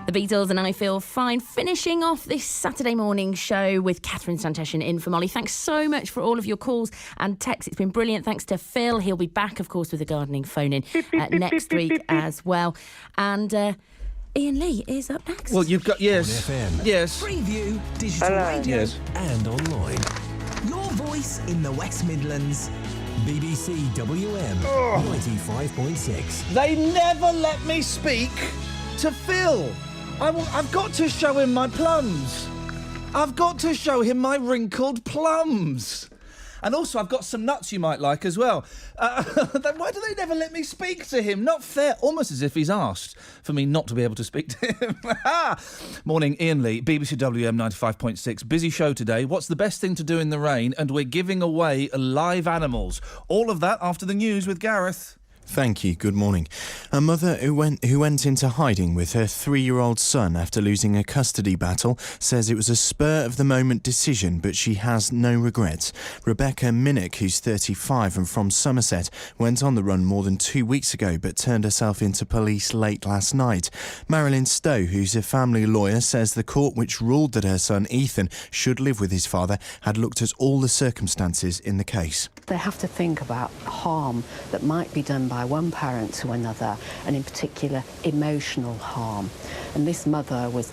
The Beatles and I Feel Fine, finishing off this Saturday morning show with Catherine Santeshan in for Molly. Thanks so much for all of your calls and texts. It's been brilliant. Thanks to Phil. He'll be back, of course, with the gardening phone-in next week as well. And Iain Lee is up next. Well, you've got... Yes. FM. Yes. Preview, digital radio Yes. and online. Your voice in the West Midlands. BBC WM 95.6. They never let me speak to Phil. I've got to show him my plums. I've got to show him my wrinkled plums. And also, I've got some nuts you might like as well. Why do they never let me speak to him? Not fair. Almost as if he's asked for me not to be able to speak to him. Morning, Iain Lee, BBC WM 95.6. Busy show today. What's the best thing to do in the rain? And we're giving away live animals. All of that after the news with Gareth. Thank you. Good morning. A mother who went into hiding with her 3-year-old son after losing a custody battle says it was a spur-of-the-moment decision, but she has no regrets. Rebecca Minnick, who's 35 and from Somerset, went on the run more than 2 weeks ago but turned herself into police late last night. Marilyn Stowe, who's a family lawyer, says the court which ruled that her son Ethan should live with his father had looked at all the circumstances in the case. They have to think about harm that might be done by one parent to another, and in particular emotional harm. And this mother was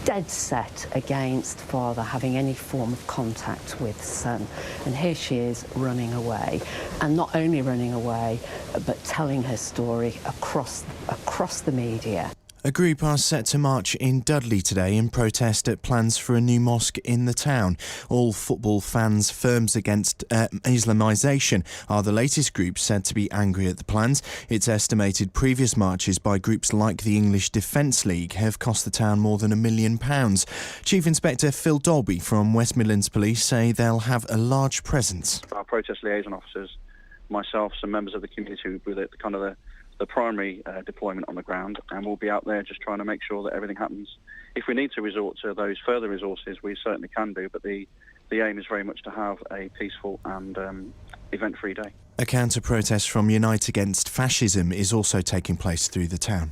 dead set against father having any form of contact with son. And here she is running away, and not only running away, but telling her story across the media. A group are set to march in Dudley today in protest at plans for a new mosque in the town. All football fans' firms against Islamisation are the latest group said to be angry at the plans. It's estimated previous marches by groups like the English Defence League have cost the town more than £1 million. Chief Inspector Phil Dolby from West Midlands Police say they'll have a large presence. Our protest liaison officers, myself, some members of the community with the primary deployment on the ground, and we'll be out there just trying to make sure that everything happens. If we need to resort to those further resources, we certainly can do, but the aim is very much to have a peaceful and event-free day. A counter-protest from Unite Against Fascism is also taking place through the town.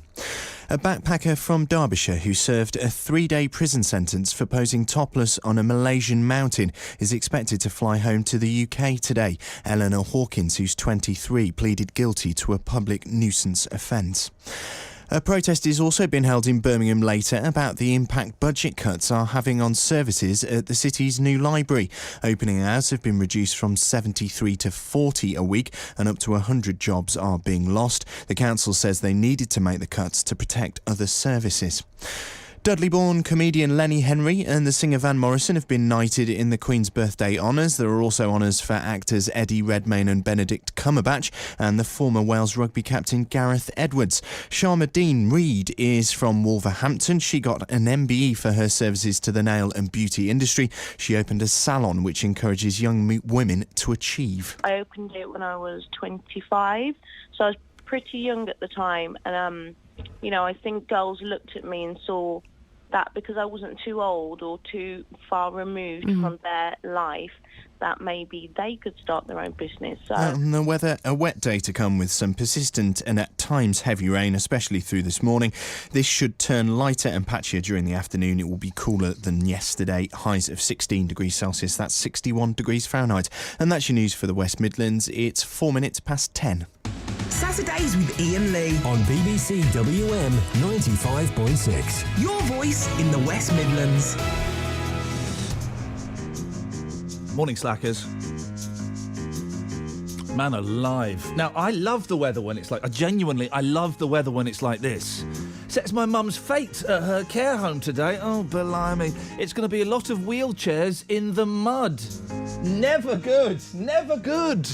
A backpacker from Derbyshire who served a 3-day prison sentence for posing topless on a Malaysian mountain is expected to fly home to the UK today. Eleanor Hawkins, who's 23, pleaded guilty to a public nuisance offence. A protest is also been held in Birmingham later about the impact budget cuts are having on services at the city's new library. Opening hours have been reduced from 73 to 40 a week, and up to 100 jobs are being lost. The council says they needed to make the cuts to protect other services. Dudley-born comedian Lenny Henry and the singer Van Morrison have been knighted in the Queen's Birthday Honours. There are also honours for actors Eddie Redmayne and Benedict Cumberbatch and the former Wales rugby captain Gareth Edwards. Sharmadean Reid is from Wolverhampton. She got an MBE for her services to the nail and beauty industry. She opened a salon which encourages young women to achieve. I opened it when I was 25, so I was pretty young at the time, and I think girls looked at me and saw that because I wasn't too old or too far removed from their life, that maybe they could start their own business. So. The weather, a wet day to come with some persistent and at times heavy rain, especially through this morning. This should turn lighter and patchier during the afternoon. It will be cooler than yesterday. Highs of 16 degrees Celsius, that's 61 degrees Fahrenheit. And that's your news for the West Midlands. It's 4 minutes past 10. Saturdays with Iain Lee on BBC WM 95.6. Your voice in the West Midlands. Morning, slackers. Man alive. Now, I love the weather when it's like... I love the weather when it's like this. Sets my mum's fate at her care home today. Oh, blimey. It's going to be a lot of wheelchairs in the mud. Never good. Never good.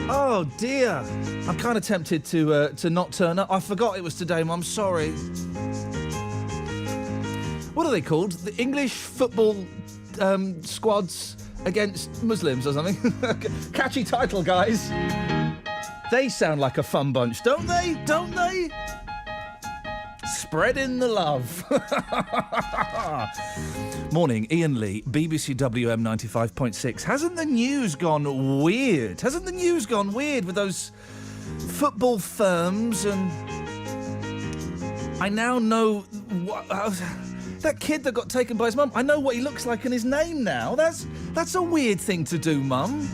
Oh, dear. I'm kind of tempted to not turn up. I forgot it was today, Mum. Sorry. What are they called? The English football squads against Muslims or something? Catchy title, guys. They sound like a fun bunch, don't they? Don't they? Spreading the love. Morning, Iain Lee, BBC WM 95.6. Hasn't the news gone weird? Hasn't the news gone weird with those football firms and I now know that kid that got taken by his mum. I know what he looks like and his name now. That's a weird thing to do, Mum.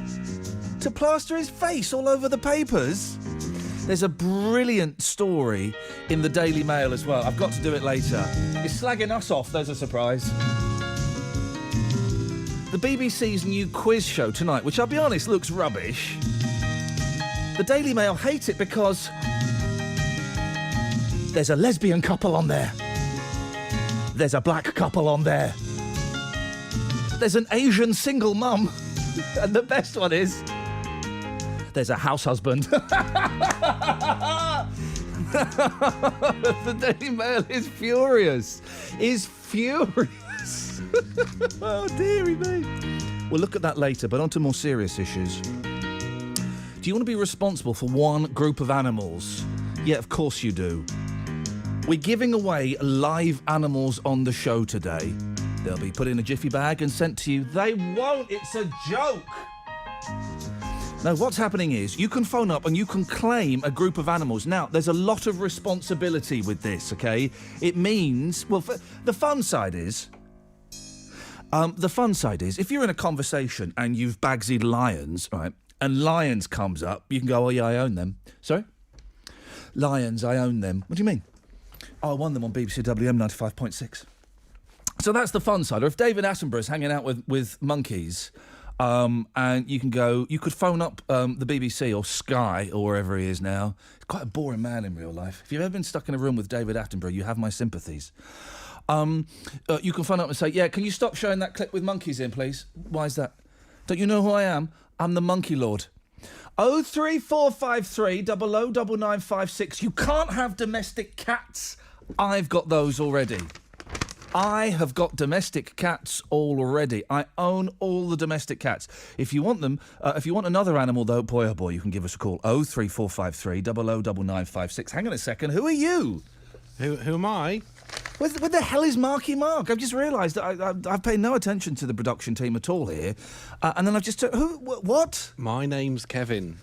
To plaster his face all over the papers. There's a brilliant story in the Daily Mail as well. I've got to do it later. It's slagging us off. There's a surprise. The BBC's new quiz show tonight, which I'll be honest looks rubbish. The Daily Mail hate it because there's a lesbian couple on there. There's a black couple on there. There's an Asian single mum. And the best one is there's a house husband. The Daily Mail is furious. Oh, dearie me. We'll look at that later, but on to more serious issues. Do you want to be responsible for one group of animals? Yeah, of course you do. We're giving away live animals on the show today. They'll be put in a jiffy bag and sent to you. They won't. It's a joke. Now, what's happening is you can phone up and you can claim a group of animals. Now, there's a lot of responsibility with this, OK? It means, well, the fun side is, if you're in a conversation and you've bagsied lions, right, and lions comes up, you can go, oh, yeah, I own them. Sorry? Lions, I own them. What do you mean? Oh, I won them on BBC WM 95.6. So that's the fun side. Or if David Attenborough's hanging out with monkeys, and you could phone up the BBC or Sky or wherever he is now. He's quite a boring man in real life. If you've ever been stuck in a room with David Attenborough, you have my sympathies. You can phone up and say, yeah, can you stop showing that clip with monkeys in, please? Why is that? Don't you know who I am? I'm the Monkey Lord. 03453 009956. You can't have domestic cats. I've got those already. I have got domestic cats already. I own all the domestic cats. If you want them, if you want another animal, though, boy, oh boy, you can give us a call. 03453 009956. Hang on a second. Who are you? Who am I? Where the hell is Marky Mark? I've just realised that I've paid no attention to the production team at all here. And then I've just... what? My name's Kevin.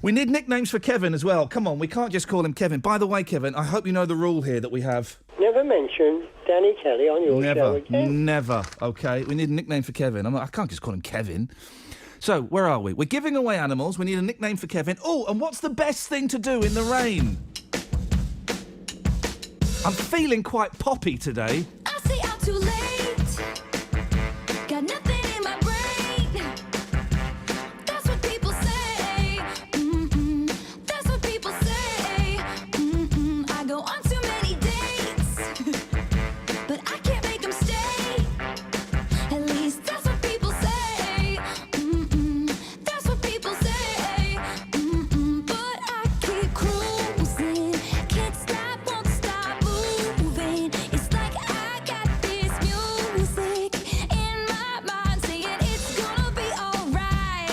We need nicknames for Kevin as well. Come on, we can't just call him Kevin. By the way, Kevin, I hope you know the rule here that we have. Never mention Danny Kelly on your show again. Never, OK? We need a nickname for Kevin. I can't just call him Kevin. So, where are we? We're giving away animals. We need a nickname for Kevin. Oh, and what's the best thing to do in the rain? I'm feeling quite poppy today. I say I'm too late. Got nothing in my brain. That's what people say. That's what people say. I go on too many dates, but I can't make them stay. At least that's what people say. That's what people say. But I keep cruising. Can't stop, won't stop moving. It's like I got this music in my mind saying it's gonna be alright.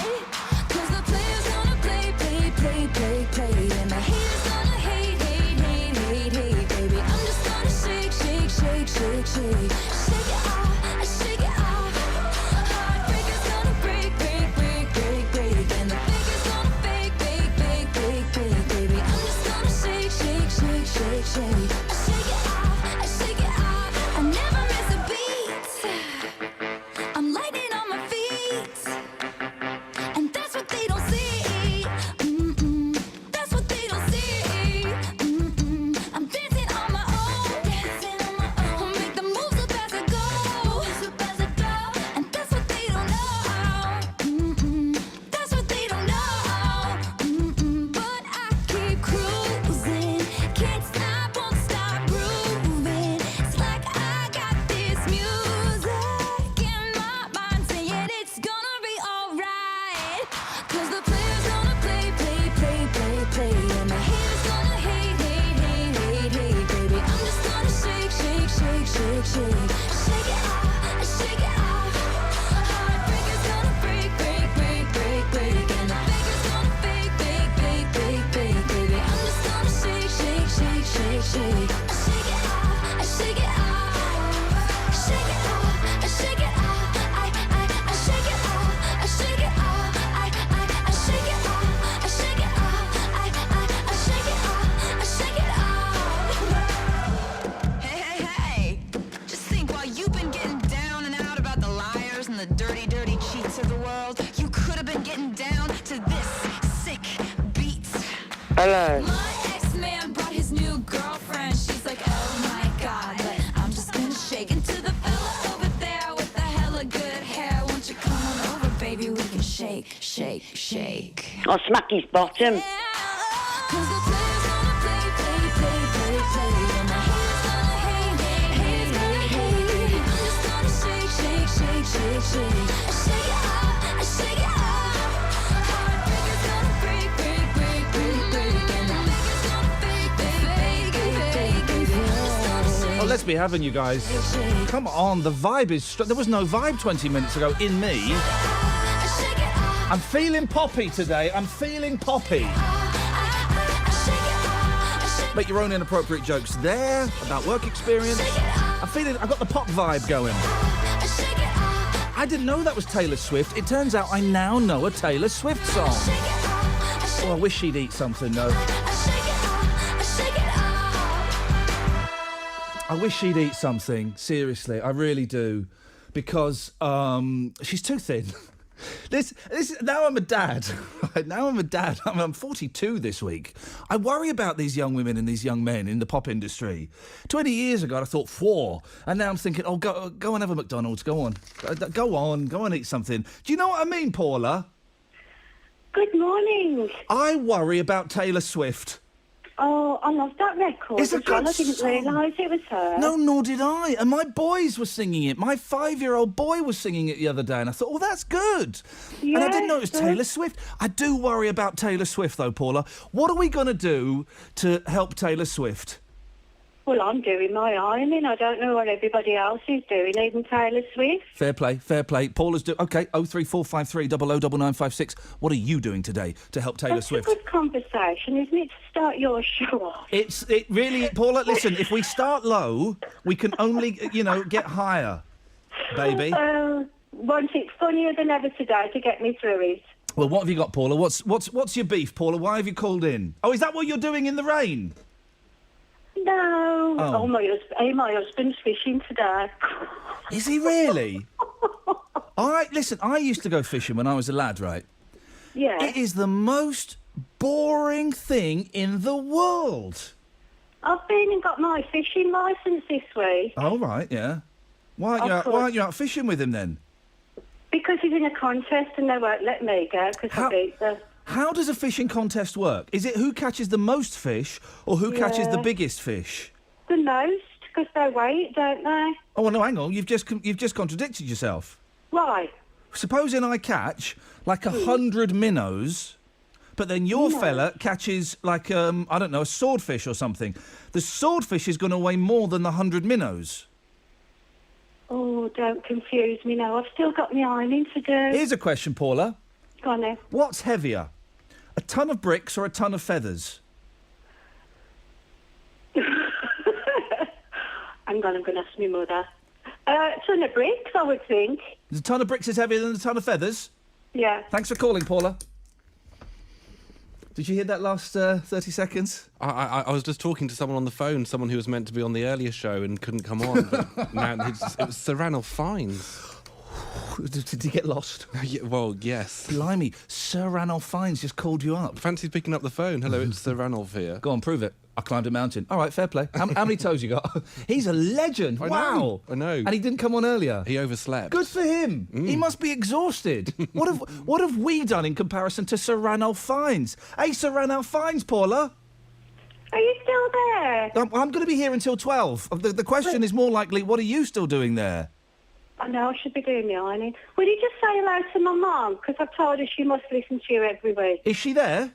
'Cause the player's gonna play. And the haters gonna hate. Baby, I'm just gonna shake. Shake it off, shake it off. Heartbreaker's gonna break. And the faker's gonna fake. Baby, I'm just gonna shake. I shake it off. I never miss a beat. I'm lightning on my feet. And that's what they don't see. That's what they don't see. I'm dancing on my own. Make the moves up as I go. And that's what they don't know. That's what they don't know. But I keep cruising. Can't stop, won't Hello. My ex-man brought his new girlfriend. She's like, oh my god, but I'm just gonna shake into the fella over there with the hella good hair. Won't you come on over, baby? We can shake, shake, shake. I'll smack his bottom. Cause the players gonna play, play, play, play, play. And the haters gonna hate, hate, hate, hate, hate. I'm just gonna shake, shake, shake, shake, shake. I shake it up, I shake it up. Heartbreaker's gonna break, break, break, break, break. And the maker's gonna fake, fake, fake, fake, fake. I'm just gonna shake. Oh, let's be having you guys. Come on, the vibe is... There was no vibe 20 minutes ago in me. I'm feeling poppy today. I'm feeling poppy. Make your own inappropriate jokes there about work experience. I've got the pop vibe going. I didn't know that was Taylor Swift. It turns out I now know a Taylor Swift song. Oh, I wish she'd eat something though. I wish she'd eat something. Seriously, I really do, because she's too thin. This now I'm a dad. Right? Now I'm a dad. I'm 42 this week. I worry about these young women and these young men in the pop industry. 20 years ago, I thought 4, and now I'm thinking, oh, go and have a McDonald's. Go on, go on, eat something. Do you know what I mean, Paula? Good morning. I worry about Taylor Swift. Oh, I love that record. It's a as well. good I didn't song. realise it was her. No, nor did I. And my boys were singing it. My 5-year-old boy was singing it the other day, and I thought, oh, that's good. And I didn't know it was Yes, Taylor Swift. I do worry about Taylor Swift, though, Paula. What are we going to do to help Taylor Swift? Well, I'm doing my ironing. I don't know what everybody else is doing, even Taylor Swift. Fair play, fair play. Paula's OK, 03453 009956. What are you doing today to help Taylor That's Swift? a good conversation, isn't it, to start your show off? It really, Paula, listen, if we start low, we can only, get higher, baby. Once it's funnier than ever today to get me through it. Well, what have you got, Paula? What's your beef, Paula? Why have you called in? Oh, is that what you're doing in the rain? No. Oh. My husband's fishing today. Is he really? Listen, I used to go fishing when I was a lad, right? Yeah. It is the most boring thing in the world. I've been and got my fishing licence this week. Oh, right, yeah. Why aren't you out fishing with him then? Because he's in a contest and they won't let me go because I beat them. How does a fishing contest work? Is it who catches the most fish or who catches the Yeah. biggest fish? The most, because they wait, don't they? Oh, well, no, hang on. You've just contradicted yourself. Why? Supposing I catch like 100 minnows, but then your Minnows? fella catches like, I don't know, a swordfish or something. The swordfish is going to weigh more than the 100 minnows. Oh, don't confuse me now. I've still got my ironing to do. Here's a question, Paula. Go on then. What's heavier, a ton of bricks or a ton of feathers? Hang on, I'm going to ask my mother. Ton of bricks, I would think. A ton of bricks is heavier than a ton of feathers? Yeah. Thanks for calling, Paula. Did you hear that last 30 seconds? I was just talking to someone on the phone, someone who was meant to be on the earlier show and couldn't come on. But now it was Sir Ranulph Fiennes. Did he get lost? Yeah, well, yes. Blimey, Sir Ranulph Fiennes just called you up. Fancy picking up the phone. Hello, it's Sir Ranulph here. Go on, prove it. I climbed a mountain. All right, fair play. How many toes you got? He's a legend. Wow. I know. And he didn't come on earlier. He overslept. Good for him. He must be exhausted. What have we done in comparison to Sir Ranulph Fiennes? Hey, Sir Ranulph Fiennes, Paula. Are you still there? I'm going to be here until 12. The question is more likely, what are you still doing there? I know I should be doing my ironing. Will you just say hello to my mum? Because I've told her she must listen to you every week. Is she there?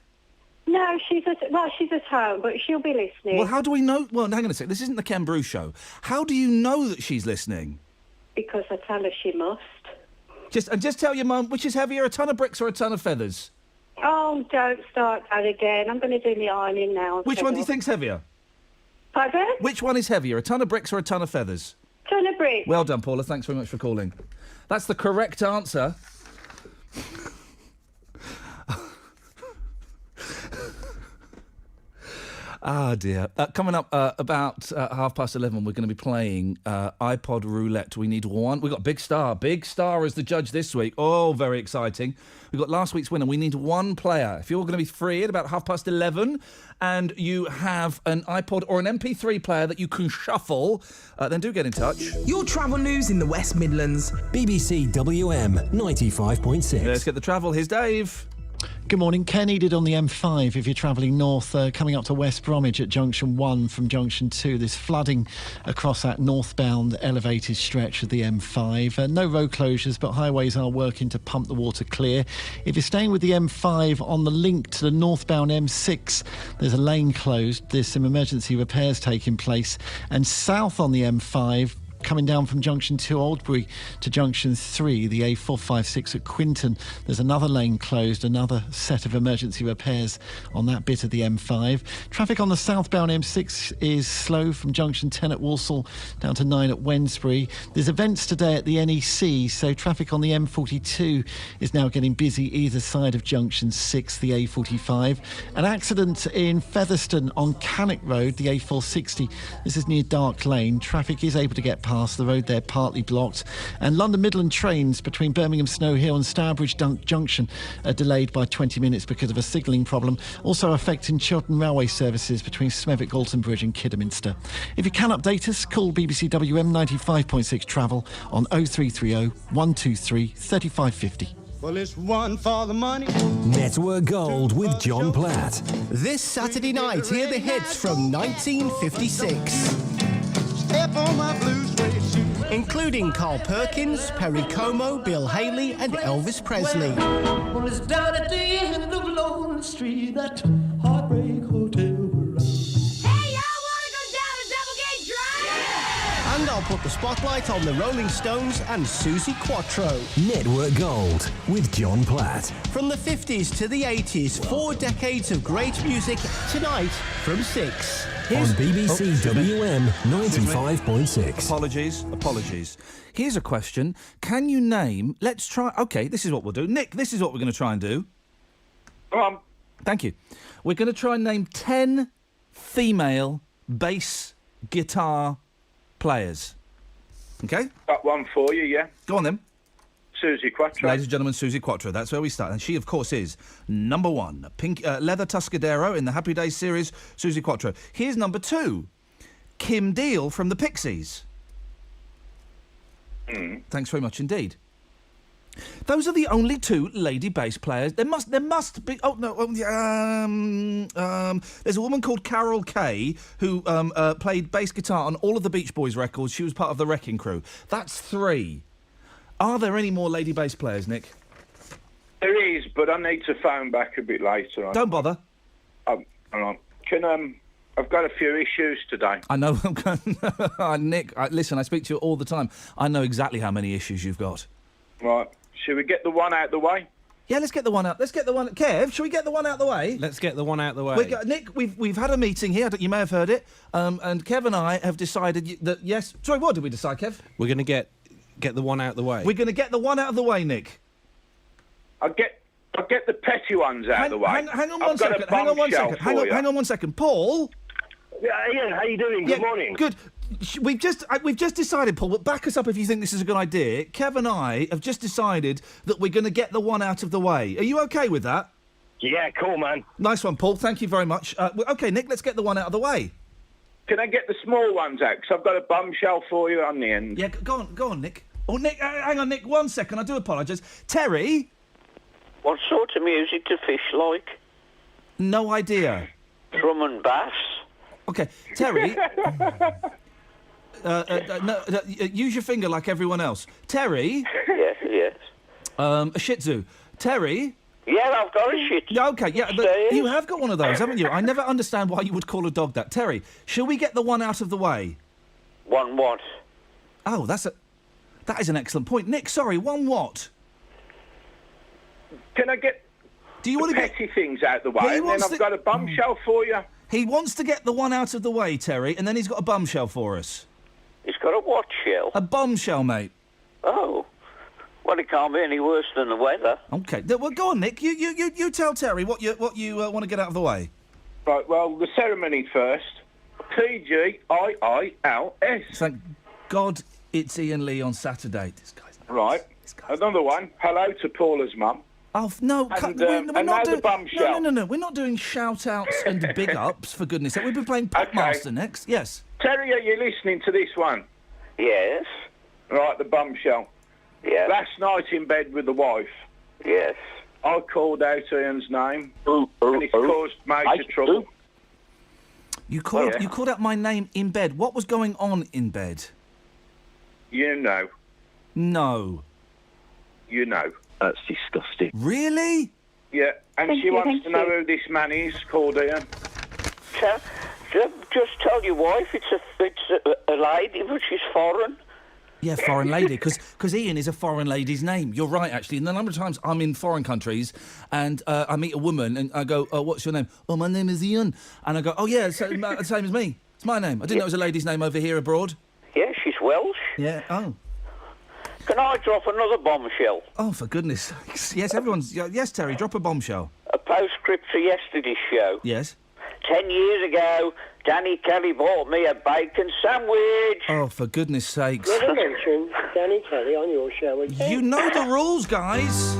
No, she's at home, but she'll be listening. Well, how do we know? Well, hang on a sec. This isn't the Ken Bruce show. How do you know that she's listening? Because I tell her she must. Just tell your mum, which is heavier, a ton of bricks or a ton of feathers? Oh, don't start that again. I'm going to do my ironing now. Which one do you think's heavier? Pardon? Which one is heavier, a ton of bricks or a ton of feathers? Ton of bricks. Well done, Paula. Thanks very much for calling. That's the correct answer. Ah, dear. Coming up about 11:30, we're going to be playing iPod Roulette. We need one. We've got Big Star. Big Star as the judge this week. Oh, very exciting. We've got last week's winner. We need one player. If you're going to be free at about 11:30 and you have an iPod or an MP3 player that you can shuffle, then do get in touch. Your travel news in the West Midlands. BBC WM 95.6. Let's get the travel. Here's Dave. Good morning. Care needed on the M5 if you're travelling north, coming up to West Bromwich at Junction 1 from Junction 2. There's flooding across that northbound elevated stretch of the M5. No road closures, but highways are working to pump the water clear. If you're staying with the M5 on the link to the northbound M6, there's a lane closed. There's some emergency repairs taking place. And south on the M5, coming down from Junction 2 Oldbury to Junction 3, the A456 at Quinton, there's another lane closed, another set of emergency repairs on that bit of the M5. Traffic on the southbound M6 is slow from Junction 10 at Walsall down to 9 at Wednesbury. There's events today at the NEC, so traffic on the M42 is now getting busy either side of Junction 6, the A45. An accident in Featherstone on Cannock Road, the A460. This is near Dark Lane. Traffic is able to get past the road there, partly blocked. And London Midland trains between Birmingham Snow Hill and Stourbridge Junction are delayed by 20 minutes because of a signalling problem, also affecting Chiltern Railway services between Smethwick, Galton Bridge and Kidderminster. If you can update us, call BBC WM 95.6 Travel on 0330 123 3550. Well, it's one for the money. Network Gold with John Platt. This Saturday night, hear the hits from 1956. Step on my blue suede shoe. Including Carl Perkins, Perry Como, Bill Haley and Elvis Presley. Well, it's down at the end of Lonely Street, that Heartbreak Hotel. Hey, y'all wanna go down a double gate drive? And I'll put the spotlight on the Rolling Stones and Susie Quattro. Network Gold with John Platt. From the 50s to the 80s, 4 decades of great music tonight from 6. On BBC WM 95.6. Apologies. Here's a question. Can you name... Let's try... OK, this is what we'll do. Nick, this is what we're going to try and do. Go on. Thank you. We're going to try and name 10 female bass guitar players. OK? Got one for you, yeah. Go on, then. Susie Quattro. Ladies and gentlemen, Susie Quattro. That's where we start. And she, of course, is number 1. Pink Leather Tuscadero in the Happy Days series, Susie Quattro. Here's number 2. Kim Deal from the Pixies. Thanks very much indeed. Those are the only 2 lady bass players. There must be... Oh, no. There's a woman called Carol Kay who played bass guitar on all of the Beach Boys records. She was part of the Wrecking Crew. That's 3. Are there any more lady bass players, Nick? There is, but I need to phone back a bit later on. Don't bother. Hang on. I've got a few issues today. I know. Nick, listen, I speak to you all the time. I know exactly how many issues you've got. Right. Should we get the one out the way? Yeah, let's get the one out. Kev, shall we get the one out the way? Let's get the one out the way. Nick, we've had a meeting here. You may have heard it. And Kev and I have decided that, yes... Sorry, what did we decide, Kev? We're going to get the one out the way. We're going to get the one out of the way, Nick. I'll get the petty ones out of the way. Hang on one second. Hang on one second. Paul? Yeah, Ian, how you doing? Good morning. Good. We've just decided, Paul, but back us up if you think this is a good idea. Kev and I have just decided that we're going to get the one out of the way. Are you OK with that? Yeah, cool, man. Nice one, Paul. Thank you very much. OK, Nick, let's get the one out of the way. Can I get the small ones out? Because I've got a bombshell for you on the end. Yeah, go on, Nick. Oh, Nick, hang on, Nick, 1 second. I do apologise. Terry? What sort of music do fish like? No idea. Drum and bass? OK, Terry... use your finger like everyone else. Terry? Yes. A Shih Tzu. Terry? Yeah, I've got a Shih Tzu. Yeah, OK, yeah. You have got one of those, haven't you? I never understand why you would call a dog that. Terry, shall we get the one out of the way? One what? Oh, that is an excellent point. Nick, sorry, one what? Can I get the petty things out the way, and then I've got a bombshell for you? He wants to get the one out of the way, Terry, and then he's got a bombshell for us. He's got a what shell? A bombshell, mate. Oh. Well, it can't be any worse than the weather. OK. Well, go on, Nick. You tell Terry what you want to get out of the way. Right, well, the ceremony first. TGIILS. Thank God it's Iain Lee on Saturday. This guy's nuts. Right. Another one. Hello to Paula's mum. Oh, no, And, we're and not now doing... the bombshell. No. We're not doing shout-outs and big-ups, for goodness sake. We've been playing Popmaster next. Yes. Terry, are you listening to this one? Yes. Right, the bombshell. Yeah. Last night in bed with the wife. Yes. I called out Ian's name, and it's caused major trouble. You called out my name in bed. What was going on in bed? You know. No. You know. That's disgusting. Really? Yeah, and Thank she you, wants thank to know you. who this man is called Ian. Just tell your wife it's a lady, but she's foreign. Yeah, foreign lady, because Ian is a foreign lady's name. You're right, actually. And the number of times I'm in foreign countries and I meet a woman and I go, oh, what's your name? Oh, my name is Ian. And I go, oh, yeah, same as me. It's my name. I didn't know it was a lady's name over here abroad. Yeah, she's Welsh. Yeah, oh. Can I drop another bombshell? Oh, for goodness sakes. Yes, everyone's... Yes, Terry, drop a bombshell. A postscript to yesterday's show. Yes? 10 years ago, Danny Kelly bought me a bacon sandwich. Oh, for goodness sakes. Never mention Danny Kelly on your show again. You know the rules, guys.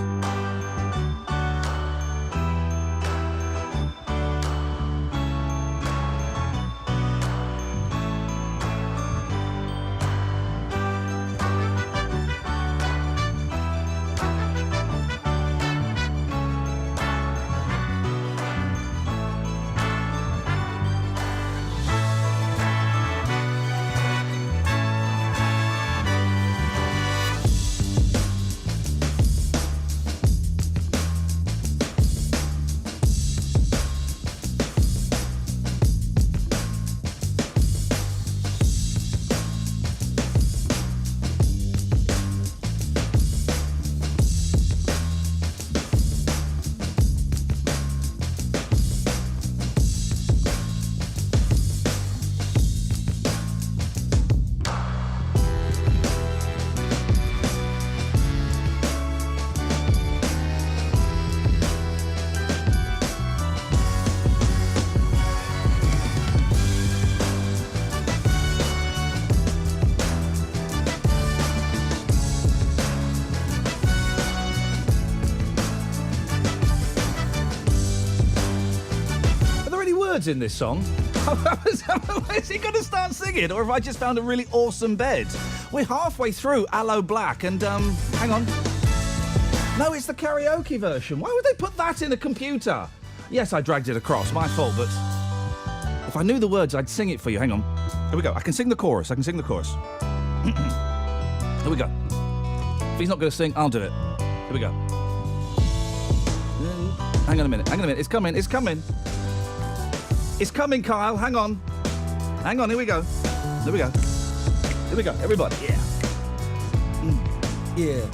In this song. Is he going to start singing, or have I just found a really awesome bed? We're halfway through Aloe Black, and hang on. No, it's the karaoke version. Why would they put that in a computer? Yes, I dragged it across. My fault, but if I knew the words, I'd sing it for you. Hang on. Here we go. I can sing the chorus. Here we go. If he's not going to sing, I'll do it. Here we go. Hang on a minute. It's coming. It's coming, Kyle. Hang on. Here we go. Everybody. Yeah. Yeah.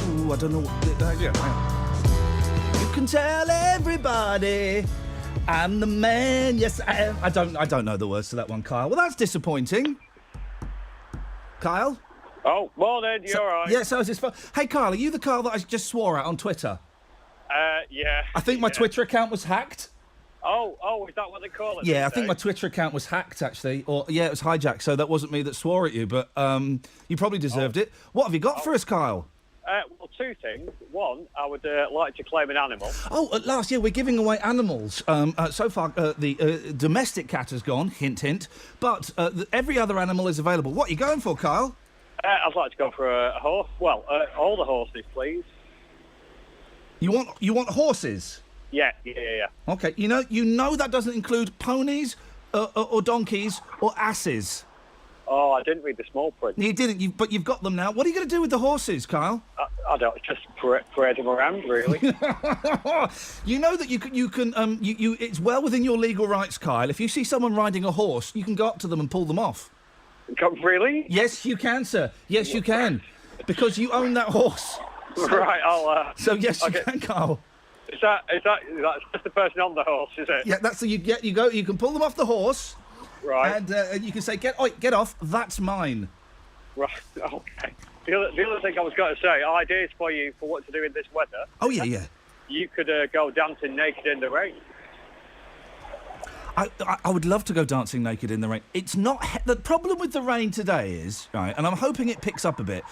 Ooh, I don't know what... You can tell everybody I'm the man. Yes, I am. I don't know the words to that one, Kyle. Well, that's disappointing. Kyle? Oh, morning. You all right? Yeah, so is this fun? Hey, Kyle, are you the Kyle that I just swore at on Twitter? Yeah. I think my Twitter account was hacked. Oh, is that what they call it? Yeah, I think my Twitter account was hacked, actually. Or, yeah, it was hijacked, so that wasn't me that swore at you, but you probably deserved it. What have you got for us, Kyle? Well, two things. One, I would like to claim an animal. Oh, at last, yeah, we're giving away animals. So far, the domestic cat has gone, hint, hint, but every other animal is available. What are you going for, Kyle? I'd like to go for a horse. Well, all the horses, please. You want horses? Yeah. Okay, you know that doesn't include ponies, or donkeys, or asses. Oh, I didn't read the small print. You didn't, but you've got them now. What are you going to do with the horses, Kyle? I don't, just parade them around, really. You know that you can, it's well within your legal rights, Kyle. If you see someone riding a horse, you can go up to them and pull them off. Really? Yes, you can, sir. Yes, you can. Because you own that horse. So, right, I'll... So, yes, you can, Kyle. Is that just the person on the horse, is it? Yeah, that's you go. You can pull them off the horse, right? And you can say, "Get off! That's mine." Right. Okay. The other thing I was going to say, ideas for you for what to do in this weather. Oh yeah. you could go dancing naked in the rain. I would love to go dancing naked in the rain. It's not... the problem with the rain today is, right, and I'm hoping it picks up a bit,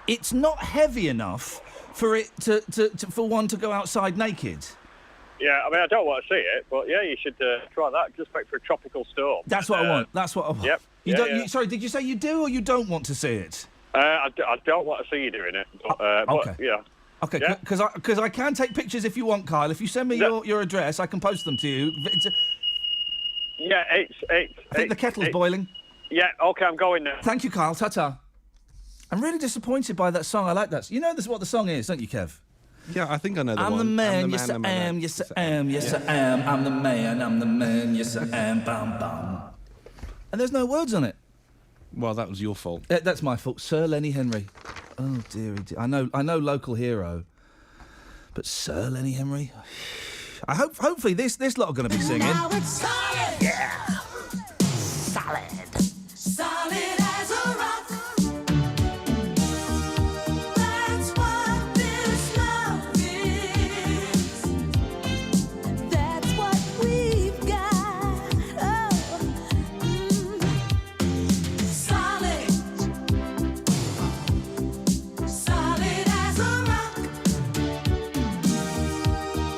it's not heavy enough for it for one to go outside naked. Yeah, I mean, I don't want to see it, but yeah, you should try that. Just wait for a tropical storm. That's what I want. That's what I want. Yep. You don't. Sorry, did you say you do or you don't want to see it? I don't want to see you doing it. But, okay. But, yeah. Okay, Yeah. because I can take pictures if you want, Kyle. If you send me your address, I can post them to you. Yeah, I think the kettle's boiling. Yeah, okay, I'm going now. Thank you, Kyle. Ta-ta. I'm really disappointed by that song. I like that. You know this is what the song is, don't you, Kev? Yeah, I think I know the I'm one. the man, I'm the yes I man, am, yes I am, yes I am. I'm the man, yes I am, bam, bam. And there's no words on it. Well, that was your fault. That's my fault. Sir Lenny Henry. Oh, dearie dear. I know local hero. But Sir Lenny Henry? Hopefully this lot are going to be singing. Now it's solid. Yeah. Solid. Solid as a rock. That's what this love is. That's what we've got. Oh. Solid. Solid as a rock.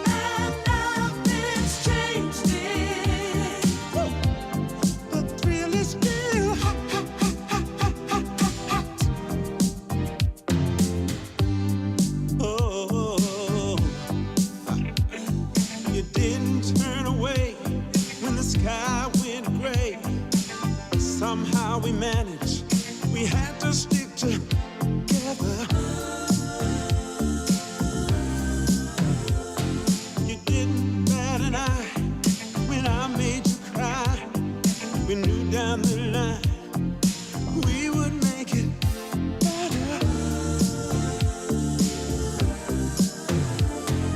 And nothing's changed it. The thrill is still hot, hot, hot, hot, hot, hot, hot. Oh, you didn't turn away when the sky went gray. Somehow we managed. We had to stick together. You didn't bat an eye when I made you cry. We knew down the line we would make it better.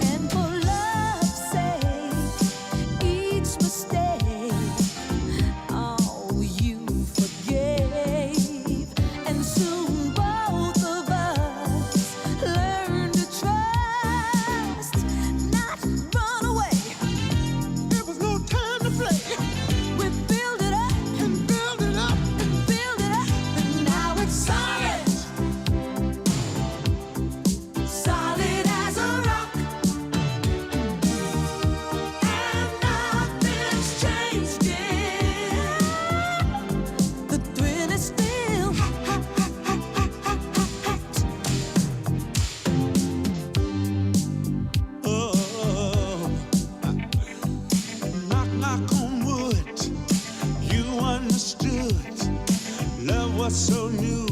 And for love's sake, each mistake, oh, you forgave. And soon both of us learned to trust, not run away. There was no time to play. We build it up and build it up and build it up, and now it's solid. Solid as a rock. And nothing's changed it. The thrill is still hot, hot, hot, hot, hot, hot, hot. Oh, knock, knock on wood. You understood. Love was so new.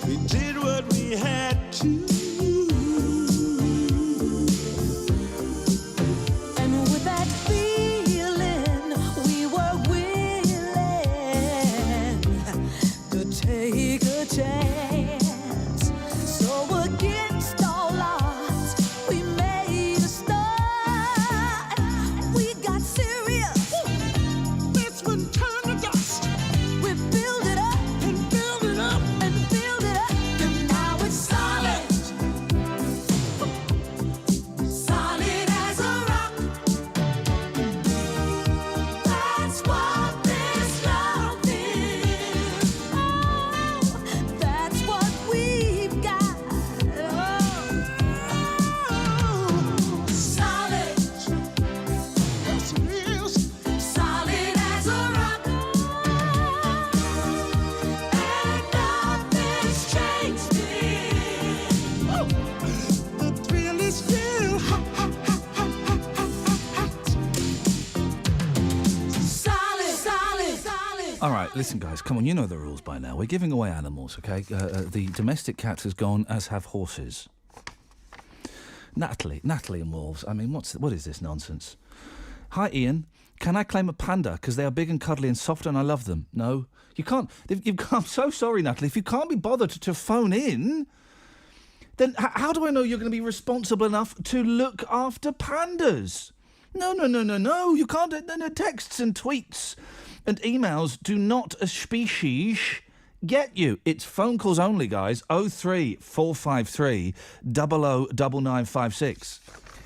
We did what we had to. And with that feeling, we were willing to take a chance. So against all odds, we made a start. We got serious. This one turned to dust. We build it up and build it up and build it up, and now it's solid. Solid as a rock. That's what this love is. Oh, that's what we've got. Oh, solid. Yes, it is. Solid as a rock. And nothing's changed it. The thrill is still hot, hot, hot, hot, hot, hot, hot. Solid, solid, solid. All right, listen, guys, come on, you know the rules by now. We're giving away animals, okay? The domestic cat has gone, as have horses. Natalie and wolves. I mean, what is this nonsense? Hi, Ian. Can I claim a panda? Because they are big and cuddly and soft and I love them. No, you can't. I'm so sorry, Natalie. If you can't be bothered to phone in, then how do I know you're going to be responsible enough to look after pandas? No. You can't. No, texts and tweets and emails do not a species get you. It's phone calls only, guys. 03453 009956.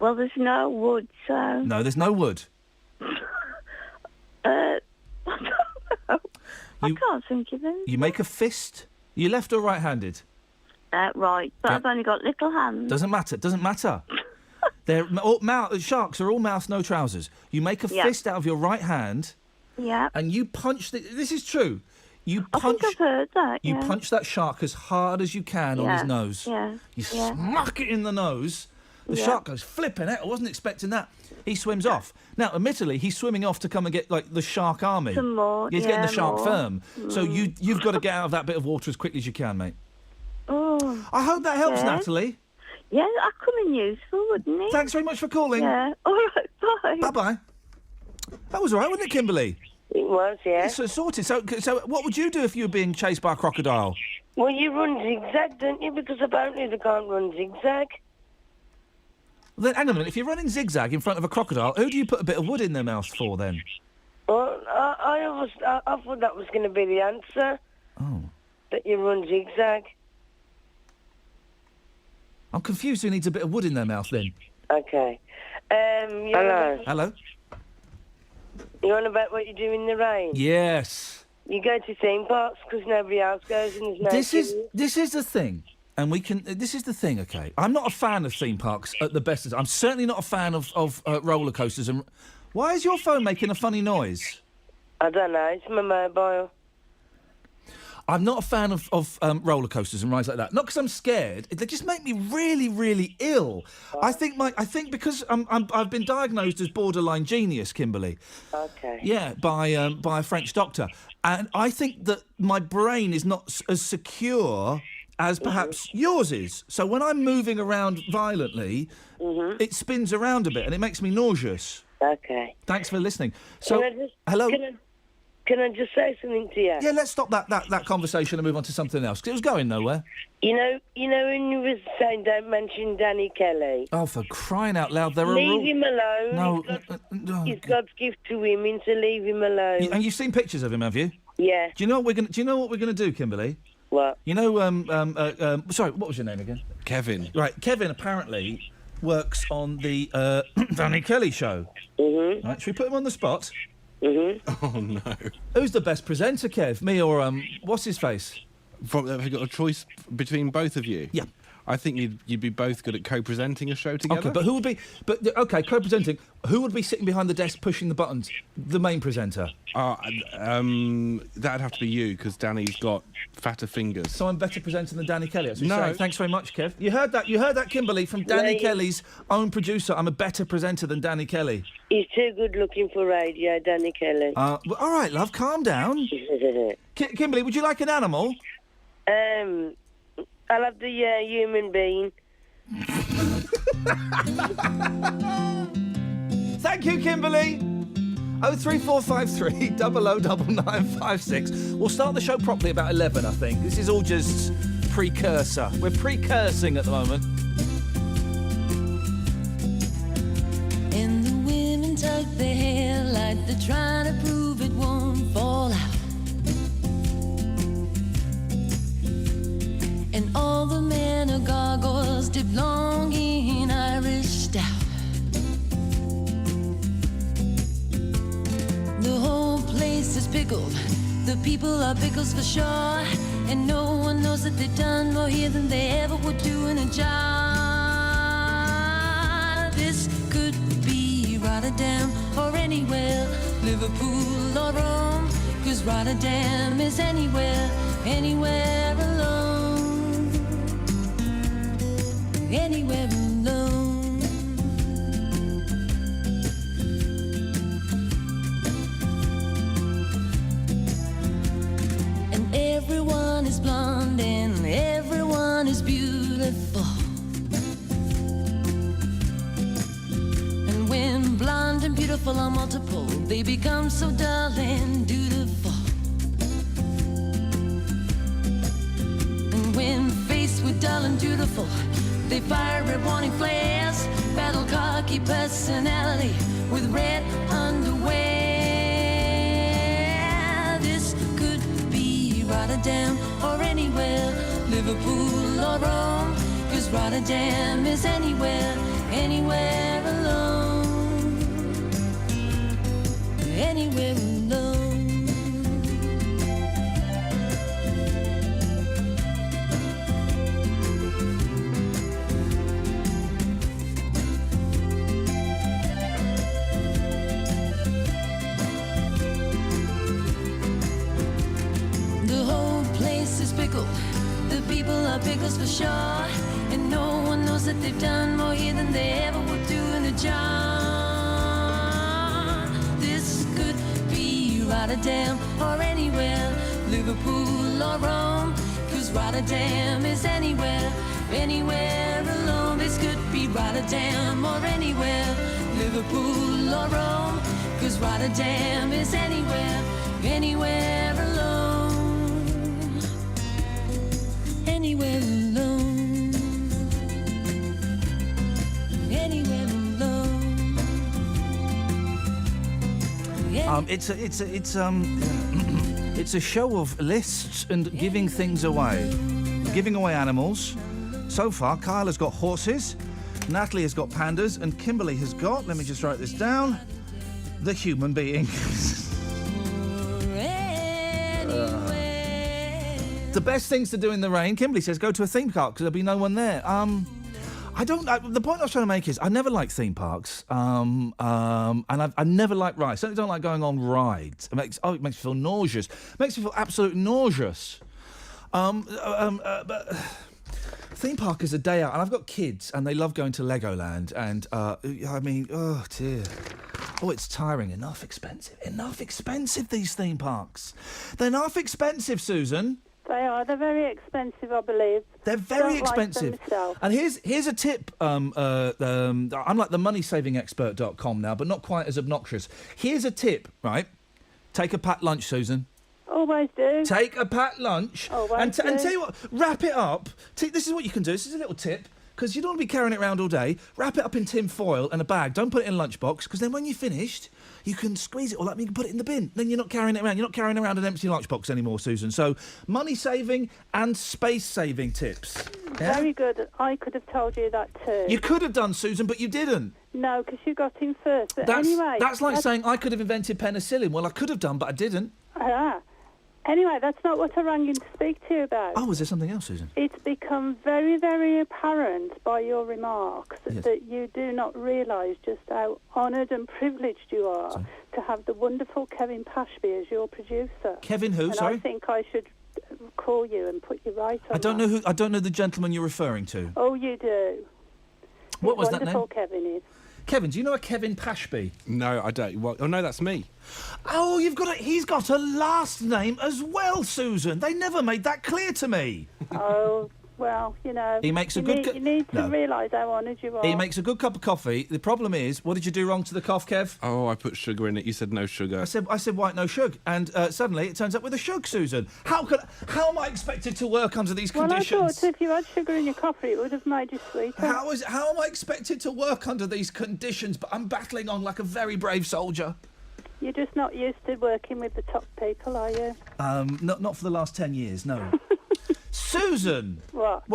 Well, there's no wood, so... No, there's no wood. I don't know. I can't think of it. You make a fist. You left or right-handed? Right, but I've only got little hands. Doesn't matter. They're sharks are all mouth, no trousers. You make a fist out of your right hand. Yeah. And you punch this is true. You I punch. think I've heard that. You yeah. punch that shark as hard as you can on his nose. Yeah. You smack it in the nose. The shark goes flipping out. I wasn't expecting that. He swims off. Now, admittedly, he's swimming off to come and get like the shark army. Some more. He's getting the shark more. firm. So you've got to get out of that bit of water as quickly as you can, mate. Oh. I hope that helps, Natalie. Yeah, that'd come in useful, wouldn't it? Thanks very much for calling. Yeah. All right. Bye. Bye-bye. That was all right, wasn't it, Kimberly? It was, yeah. It's sorted. So what would you do if you were being chased by a crocodile? Well, you run zigzag, don't you? Because apparently they can't run zigzag. Then hang on a minute. If you're running zigzag in front of a crocodile, who do you put a bit of wood in their mouth for then? Well, I thought that was going to be the answer. Oh. That you run zigzag. I'm confused. Who needs a bit of wood in their mouth then? Okay. Hello. Hello. You on about what you do in the rain? Yes. You go to theme parks because nobody else goes and there's no This is the thing. And we can. This is the thing, okay? I'm not a fan of theme parks at the best of times. I'm certainly not a fan of roller coasters. And why is your phone making a funny noise? I don't know. It's my mobile. I'm not a fan of roller coasters and rides like that. Not because I'm scared. They just make me really, really ill. I think because I've been diagnosed as borderline genius, Kimberly. Okay. Yeah, by a French doctor, and I think that my brain is not as secure as perhaps yours is. So when I'm moving around violently, it spins around a bit and it makes me nauseous. Okay. Thanks for listening. So, hello. Can I just say something to you? Yeah, let's stop that conversation and move on to something else, 'cause it was going nowhere. You know when you were saying don't mention Danny Kelly. Oh, for crying out loud, there are Leave him alone. No, He's God's gift to women, so leave him alone. And you've seen pictures of him, have you? Yeah. Do you know what we're gonna do, Kimberly? What? You know, sorry, what was your name again? Kevin. Right, Kevin apparently works on the Danny Kelly show. Mm-hmm. Right, should we put him on the spot? Mm-hmm. Oh no. Who's the best presenter, Kev? Me or what's his face? Have you got a choice between both of you? Yeah. I think you'd be both good at co-presenting a show together. Okay, but who would be? Co-presenting. Who would be sitting behind the desk pushing the buttons? The main presenter. That'd have to be you because Danny's got fatter fingers. So I'm better presenter than Danny Kelly. That's what No. you're saying. Thanks very much, Kev. You heard that, Kimberly, from Danny Kelly's own producer. I'm a better presenter than Danny Kelly. He's too good looking for radio, Danny Kelly. Well, all right, love, calm down. Kimberly, would you like an animal? I'll have the human being. Thank you, Kimberly. 03453 009956. We'll start the show properly about 11, I think. This is all just precursor. We're precursing at the moment. And the women tuck their hair like they're trying to prove it won't fall out. And all the men are gargoyles dipped long in Irish stout. The whole place is pickled. The people are pickles for sure. And no one knows that they've done more here than they ever would do in a jar. This could be Rotterdam or anywhere, Liverpool or Rome. 'Cause Rotterdam is anywhere, anywhere alone. Anywhere alone. And everyone is blonde and everyone is beautiful. And when blonde and beautiful are multiple, they become so dull and dutiful. And when faced with dull and dutiful, they fire red warning flares, battle cocky personality with red underwear. This could be Rotterdam or anywhere, Liverpool or Rome. 'Cause Rotterdam is anywhere, anywhere alone, anywhere alone. The whole place is pickled. The people are pickles for sure. And no one knows that they've done more here than they ever would do in a jar. This could be Rotterdam or anywhere, Liverpool or Rome. 'Cause Rotterdam is anywhere, anywhere alone. This could be Rotterdam or anywhere, Liverpool or Rome. 'Cause Rotterdam is anywhere, anywhere alone, anywhere alone, anywhere alone. It's a show of lists and giving things away, giving away animals. So far, Kyle has got horses, Natalie has got pandas, and Kimberly has got. Let me just write this down. The human being. The best things to do in the rain, Kimberly says, go to a theme park because there'll be no one there. The point I was trying to make is I never like theme parks, and I never like rides. I certainly don't like going on rides. It makes me feel nauseous. It makes me feel absolutely nauseous. But theme park is a day out, and I've got kids, and they love going to Legoland, and oh dear. Oh, it's tiring. Enough expensive, these theme parks. They're enough expensive, Susan. They are. They're very expensive, I believe. They're very Don't expensive. Like them myself. And here's a tip. I'm like the moneysavingexpert.com now, but not quite as obnoxious. Here's a tip, right? Take a packed lunch, Susan. Always do. Take a packed lunch. Always and do. tell you what, wrap it up. This is what you can do. This is a little tip. Because you don't want to be carrying it around all day. Wrap it up in tin foil and a bag. Don't put it in a lunchbox, because then when you're finished, you can squeeze it all up and you can put it in the bin. Then you're not carrying it around. You're not carrying around an empty lunchbox anymore, Susan. So, money-saving and space-saving tips. Yeah? Very good. I could have told you that too. You could have done, Susan, but you didn't. No, because you got in first. But That's anyway, like saying I could have invented penicillin. Well, I could have done, but I didn't. Anyway, that's not what I rang in to speak to you about. Oh, was there something else, Susan? It's become very, very apparent by your remarks that you do not realise just how honoured and privileged you are to have the wonderful Kevin Pashby as your producer. Kevin who? And Sorry? I think I should call you and put you right on I don't know the gentleman you're referring to. Oh, you do. What was that name? Wonderful Kevin is. Kevin, do you know a Kevin Pashby? No, I don't. Well, oh, no, that's me. Oh, he's got a last name as well, Susan. They never made that clear to me. Oh, well, you know. He makes a you good need, you need to realise how honoured you are. He makes a good cup of coffee. The problem is, what did you do wrong to the cough, Kev? Oh, I put sugar in it. You said no sugar. I said white, no sugar, and suddenly it turns up with a sugar, Susan. How am I expected to work under these conditions? Well, I thought if you had sugar in your coffee, it would have made you sweeter. How am I expected to work under these conditions? But I'm battling on like a very brave soldier. You're just not used to working with the top people, are you? Not for the last 10 years, no. Susan! What?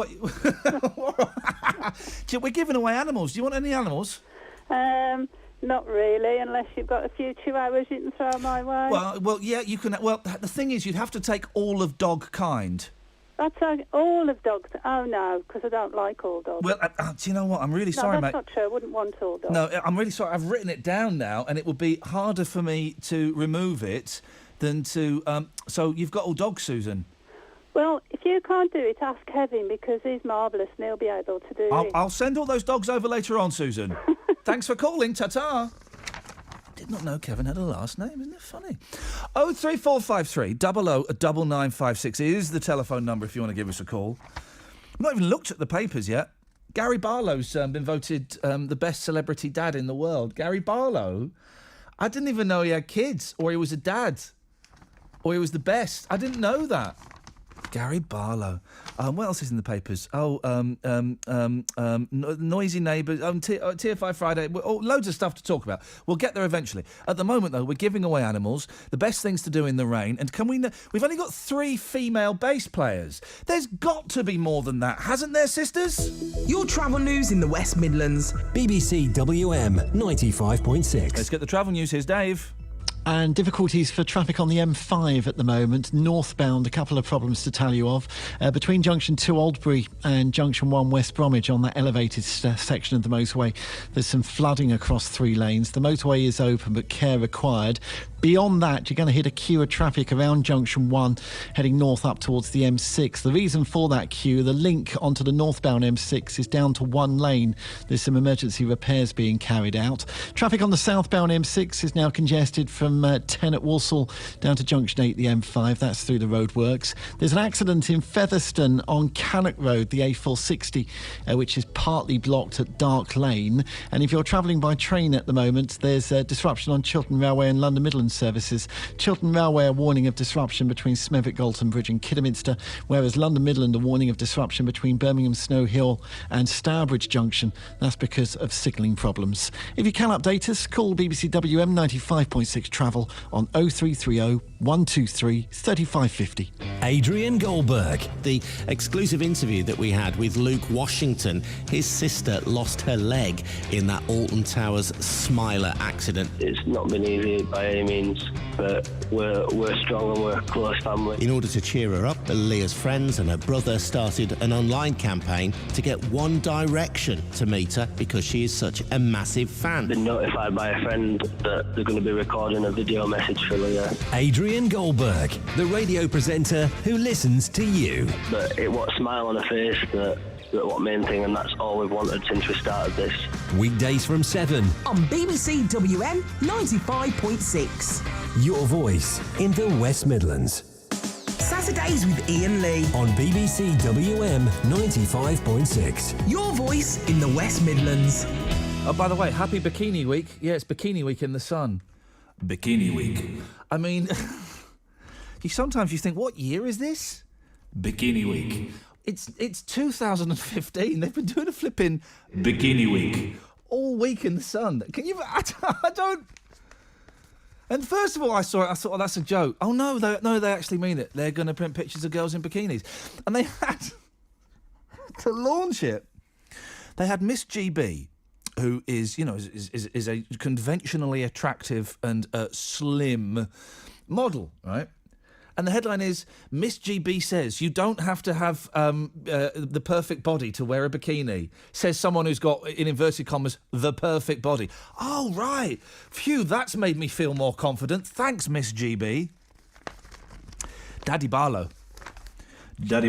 We're giving away animals. Do you want any animals? Not really, unless you've got a few chihuahuas you can throw my way. Well, yeah, you can. Well, the thing is, you'd have to take all of dog kind. That's all of dogs. Oh, no, because I don't like all dogs. Well, do you know what? I'm really sorry, mate. No, that's not true. I wouldn't want all dogs. No, I'm really sorry. I've written it down now, and it would be harder for me to remove it than to... so you've got all dogs, Susan? Well, if you can't do it, ask Kevin, because he's marvellous and he'll be able to do it. I'll send all those dogs over later on, Susan. Thanks for calling. Ta-ta. Did not know Kevin had a last name. Isn't it funny? 03453 009956 is the telephone number if you want to give us a call. I've not even looked at the papers yet. Gary Barlow's been voted the best celebrity dad in the world. Gary Barlow? I didn't even know he had kids, or he was a dad, or he was the best. I didn't know that. Gary Barlow. What else is in the papers? Noisy neighbours. TFI Friday. Loads of stuff to talk about. We'll get there eventually. At the moment, though, we're giving away animals. The best things to do in the rain. And we've only got 3 female bass players. There's got to be more than that, hasn't there, sisters? Your travel news in the West Midlands. BBC WM 95.6. Let's get the travel news. Here's Dave. And difficulties for traffic on the M5 at the moment. Northbound, a couple of problems to tell you of. Between Junction 2 Aldbury and Junction 1 West Bromwich on that elevated section of the motorway, there's some flooding across 3 lanes. The motorway is open, but care required. Beyond that, you're going to hit a queue of traffic around Junction 1, heading north up towards the M6. The reason for that queue, the link onto the northbound M6 is down to 1 lane. There's some emergency repairs being carried out. Traffic on the southbound M6 is now congested from 10 at Walsall down to Junction 8, the M5. That's through the roadworks. There's an accident in Featherstone on Cannock Road, the A460, which is partly blocked at Dark Lane. And if you're travelling by train at the moment, there's a disruption on Chiltern Railway and London Midland services. Chiltern Railway, a warning of disruption between Smethwick Galton Bridge and Kidderminster, whereas London Midland, a warning of disruption between Birmingham Snow Hill and Stourbridge Junction. That's because of signalling problems. If you can update us, call BBC WM 95.6 Travel on 0330 123 3550. Adrian Goldberg. The exclusive interview that we had with Luke Washington. His sister lost her leg in that Alton Towers Smiler accident. It's not been easy by any means, but we're strong and we're a close family. In order to cheer her up, Leah's friends and her brother started an online campaign to get One Direction to meet her because she is such a massive fan. Been notified by a friend that they're going to be recording a video message for Leah. Adrian Goldberg, the radio presenter who listens to you. But it was a smile on her face that what main thing, and that's all we've wanted since we started this. Weekdays from 7 on BBC WM 95.6. Your voice in the West Midlands. Saturdays with Iain Lee on BBC WM 95.6. Your voice in the West Midlands. Oh, by the way, happy Bikini Week. Yeah, it's Bikini Week in the sun. Bikini Week. I mean, sometimes you think, what year is this? Bikini Week. It's 2015. They've been doing a flipping Bikini Week all week in the sun. Can you? I don't. And first of all, I saw it. I thought, oh, that's a joke. Oh no, they actually mean it. They're going to print pictures of girls in bikinis, and they had to launch it. They had Miss GB, who is a conventionally attractive and slim model, right? And the headline is, Miss GB says you don't have to have the perfect body to wear a bikini, says someone who's got, in inverted commas, the perfect body. Oh, right. Phew, that's made me feel more confident. Thanks, Miss GB. Daddy Barlow. Gary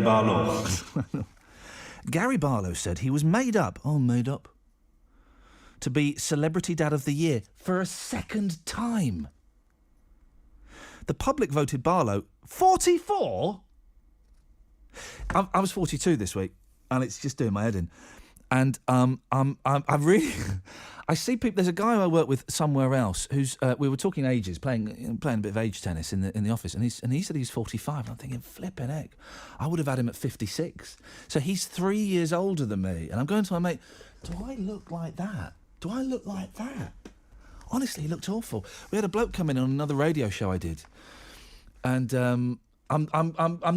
Barlow said he was made up to be Celebrity Dad of the Year for a second time. The public voted Barlow 44. I was 42 this week, and it's just doing my head in. And I see people. There's a guy I work with somewhere else who's we were talking ages, playing a bit of age tennis in the office, and he said he's 45. And I'm thinking, flipping heck, I would have had him at 56. So he's 3 years older than me, and I'm going to my mate. Do I look like that? Do I look like that? Honestly, he looked awful. We had a bloke come in on another radio show I did, and I'm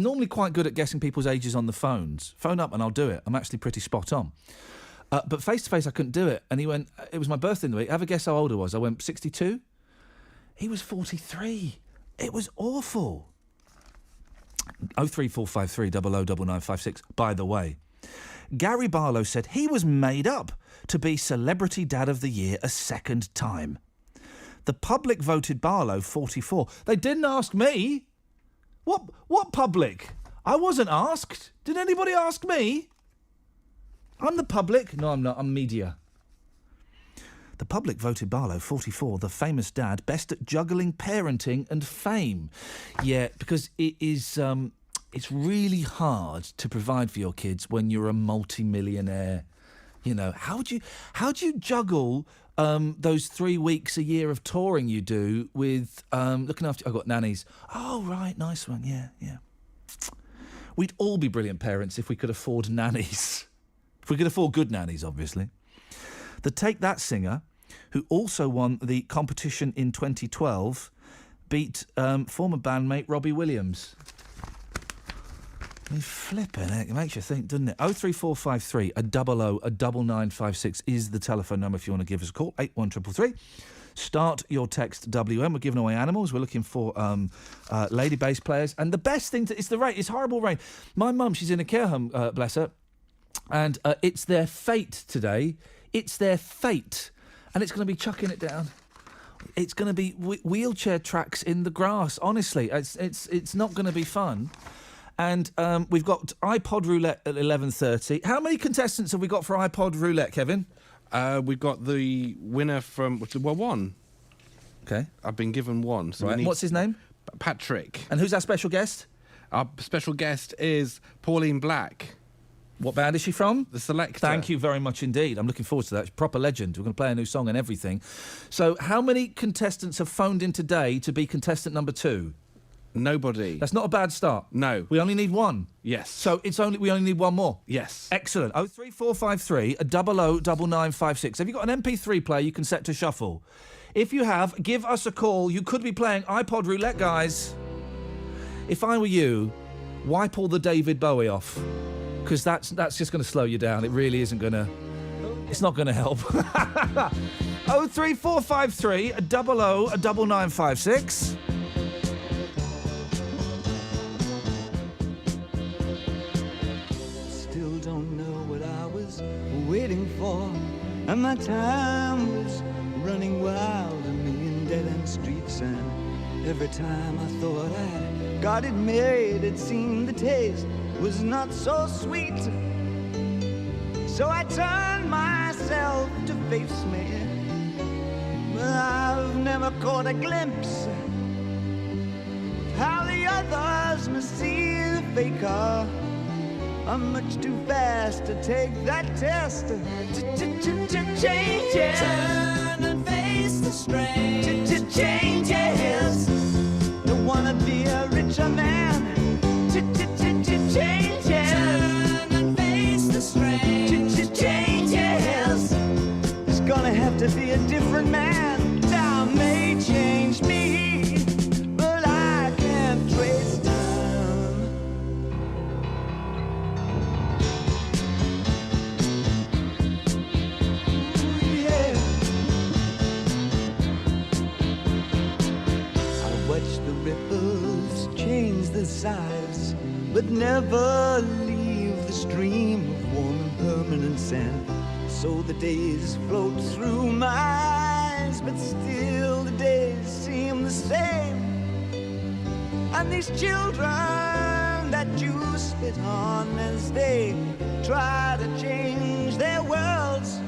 normally quite good at guessing people's ages on the phones. Phone up and I'll do it. I'm actually pretty spot on. But face to face, I couldn't do it. And he went, it was my birthday in the week. Have a guess how old I was. I went 62. He was 43. It was awful. 03453 009956. By the way, Gary Barlow said he was made up to be Celebrity Dad of the Year a second time. The public voted Barlow 44. They didn't ask me. What public? I wasn't asked. Did anybody ask me? I'm the public. No, I'm not. I'm media. The public voted Barlow 44, the famous dad, best at juggling parenting and fame. Yeah, because it is... it's really hard to provide for your kids when you're a multi-millionaire. You know, how do you juggle those 3 weeks a year of touring you do with looking after... I've got nannies. Oh, right, nice one, yeah. We'd all be brilliant parents if we could afford nannies. If we could afford good nannies, obviously. The Take That singer, who also won the competition in 2012, beat former bandmate Robbie Williams. I mean, flipping heck, it makes you think, doesn't it? 03453 99956 is the telephone number if you want to give us a call. 81333. Start your text WM. We're giving away animals. We're looking for lady bass players. And the best thing it's the rain. It's horrible rain. My mum, she's in a care home, bless her, and it's their fate today. It's their fate, and it's going to be chucking it down. It's going to be wheelchair tracks in the grass. Honestly, it's not going to be fun. And we've got iPod Roulette at 11:30. How many contestants have we got for iPod Roulette, Kevin? We've got the winner from... Well, one. Okay. I've been given one. So Right. What's his name? Patrick. And who's our special guest? Our special guest is Pauline Black. What band is she from? The Selector. Thank you very much indeed. I'm looking forward to that. She's a proper legend. We're going to play a new song and everything. So how many contestants have phoned in today to be contestant number 2? Nobody. That's not a bad start. No. We only need one. Yes. So we only need one more. Yes. Excellent. 03453 009956. Have you got an MP3 player you can set to shuffle? If you have, give us a call. You could be playing iPod Roulette, guys. If I were you, wipe all the David Bowie off, because that's just going to slow you down. It really isn't going to. It's not going to help. 03453 009956. Still don't know what I was waiting for, and my time was running wild, a million dead-end streets, and every time I thought I got it made, it seemed the taste was not so sweet. So I turned myself to face me, but I've never caught a glimpse of how the others must see the faker. I'm much too fast to take that test. Changes. Turn and face the strain. Changes. Don't wanna be a richer man. Changes. Turn and face the strain. Changes. There's gonna have to be a different man. Time may change me, but I can't trace time. Size, but never leave the stream of warm and permanent sand. So the days float through my eyes, but still the days seem the same. And these children that you spit on as they try to change their worlds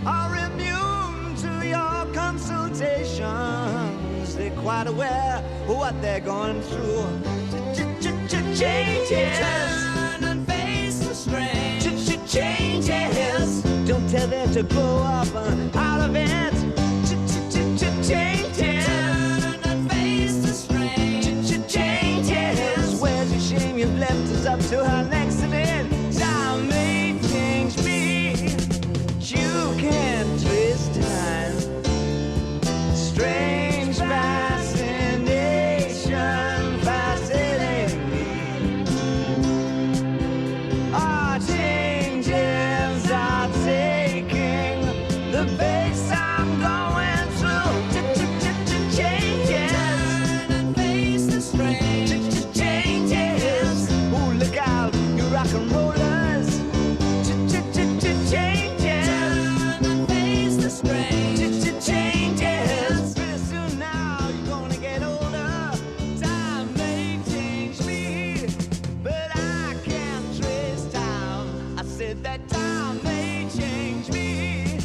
are immune to your consultations. They're quite aware of what they're going through. Changes. Turn and face the strain. Changes. Don't tell them to grow up out of it. Changes. Turn and face the strain. Changes. Where's your shame? You've left us up to our next event. Time may change me. You can't trace time. Strange fascination, fascinating me. Our changes are taking the pace I'm going through. Changes. Turn and face the strain. Changes. Oh, look out, you rock and rollers. Changes. Turn and face the strain. Changes. Pretty soon now you're gonna get older. Time may change me, but I can't trace time. I said that time may change me,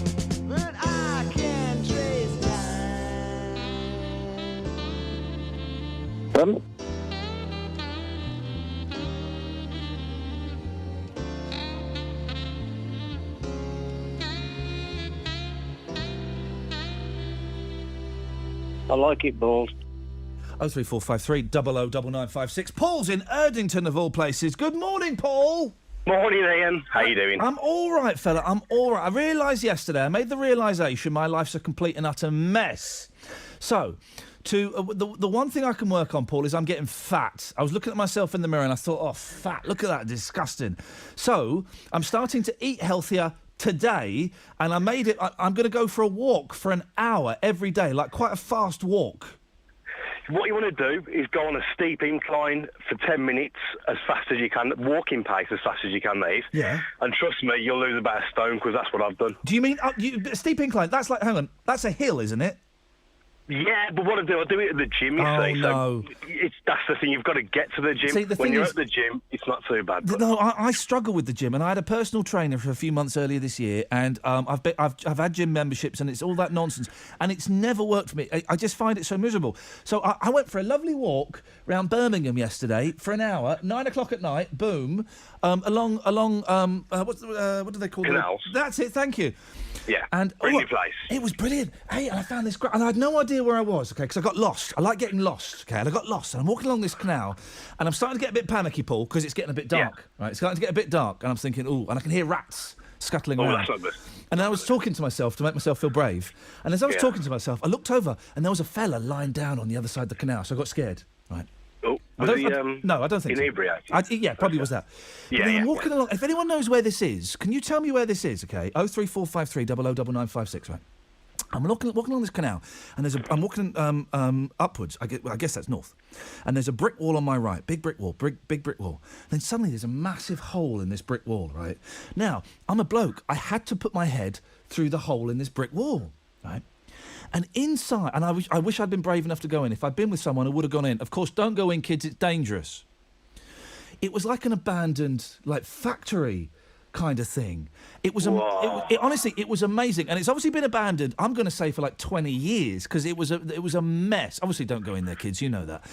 but I can't trace time. I like it bald. 03453 009956. Paul's in Erdington, of all places. Good morning, Paul. Morning, Ian. How you doing? I'm all right, fella. I'm all right. I realised yesterday, I made the realisation my life's a complete and utter mess. So, the one thing I can work on, Paul, is I'm getting fat. I was looking at myself in the mirror and I thought, oh, fat, look at that, disgusting. So, I'm starting to eat healthier today, and I'm going to go for a walk for an hour every day, like quite a fast walk. What you want to do is go on a steep incline for 10 minutes as fast as you can, walking pace as fast as you can, mate. Yeah. And trust me, you'll lose about a stone, because that's what I've done. Do you mean a steep incline? That's like, hang on, that's a hill, isn't it? Yeah, but what I do it at the gym, you Oh, see. no. So that's the thing, you've got to get to the gym. See, the when thing you're is- at the gym, it's not too bad. But No, I struggle with the gym, and I had a personal trainer for a few months earlier this year, and I've had gym memberships, and it's all that nonsense, and it's never worked for me. I just find it so miserable. So I went for a lovely walk around Birmingham yesterday for an hour, 9 o'clock at night. Boom, along what do they call Canals. That's it. Thank you. Yeah, and brilliant place. It was brilliant. Hey, and I found this great, and I had no idea where I was. Okay, because I got lost. I like getting lost. Okay, and I got lost, and I'm walking along this canal, and I'm starting to get a bit panicky, Paul, because it's getting a bit dark. Right, it's starting to get a bit dark, and I'm thinking, ooh, and I can hear rats scuttling around. That's not good. And I was talking to myself to make myself feel brave. And as I was Yeah. talking to myself, I looked over, and there was a fella lying down on the other side of the canal. So I got scared. Right. Oh, I was don't- he no, I don't think so. inebriated? Yeah, probably was that. Yeah, But then I'm yeah, walking along. If anyone knows where this is, can you tell me where this is? Okay, 03453 009956. Right. I'm walking along this canal, and I'm walking upwards. I guess that's north, and there's a brick wall on my right, big brick wall, big brick wall. Then suddenly there's a massive hole in this brick wall. Right now, I'm a bloke. I had to put my head through the hole in this brick wall. Right. And inside, and I wish I'd been brave enough to go in. If I'd been with someone, I would have gone in. Of course, don't go in, kids. It's dangerous. It was like an abandoned, factory kind of thing. It was honestly, it was amazing, and it's obviously been abandoned. I'm going to say for like 20 years because it was a mess. Obviously, don't go in there, kids. You know that.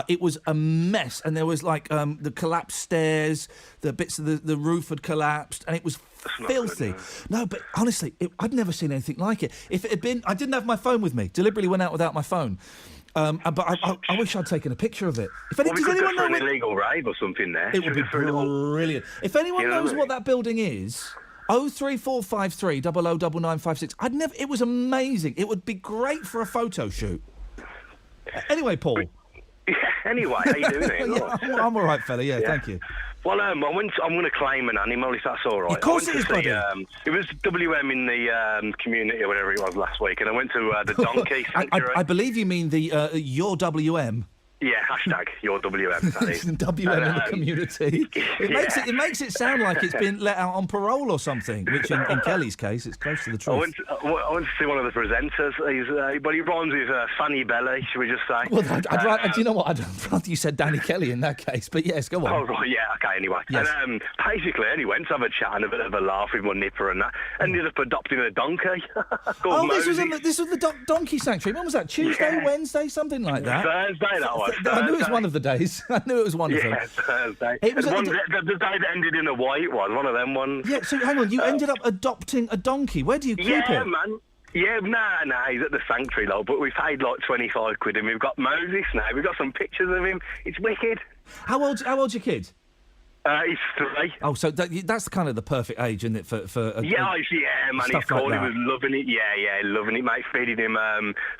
It was a mess, and there was the collapsed stairs, the bits of the roof had collapsed, and it was filthy. No, but honestly, I'd never seen anything like it. If it had been, I didn't have my phone with me. Deliberately went out without my phone. But I wish I'd taken a picture of it. We could go for an illegal rave or something there. It would be brilliant. If anyone knows what that building is, 03453 009956. It was amazing. It would be great for a photo shoot. Anyway, Paul. Anyway, how you doing there? Yeah, I'm all right, fella. Yeah, thank you. Well, I'm going to claim an animal, if that's all right. Of course it is, buddy. It was WM in the community or whatever it was last week, and I went to the donkey sanctuary. I believe you mean the your WM. Yeah, hashtag your WM. That is. WM in the community. It makes it sound like it's been let out on parole or something, which in Kelly's case, it's close to the truth. I went to see one of the presenters. He rhymes with Fanny Belly, should we just say? Well, do you know what? I'd rather you said Danny Kelly in that case, but yes, go on. Oh, right, yeah, okay, anyway. Yes. And basically, I went to have a chat and a bit of a laugh with my nipper and that. Ended up adopting a donkey. This was the donkey sanctuary. When was that? Tuesday, Wednesday, something like that? Thursday, that was. I knew it was one of the days. I knew it was one of them. Yeah, Thursday. It was the day that ended in a Y, it was one of them ones. Yeah, so hang on, you ended up adopting a donkey. Where do you keep it? Yeah, man. Yeah, nah, he's at the sanctuary, though, but we paid like 25 quid and we've got Moses now. We've got some pictures of him. It's wicked. How old's your kid? He's 3. Oh, so that's kind of the perfect age, isn't it, for man. He's cool. He was loving it. Yeah, loving it, mate. Feeding him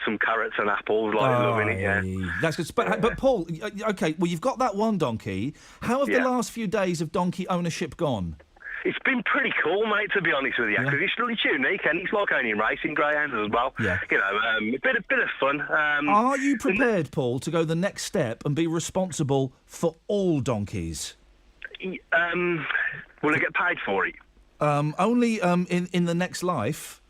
some carrots and apples, loving it. Yeah, that's good. But Paul, okay, well you've got that one donkey. How have the last few days of donkey ownership gone? It's been pretty cool, mate, to be honest with you, because it's really unique and it's like owning racing greyhounds as well. Yeah. You know, a bit of fun. Are you prepared, Paul, to go the next step and be responsible for all donkeys? Will I get paid for it? Only in the next life.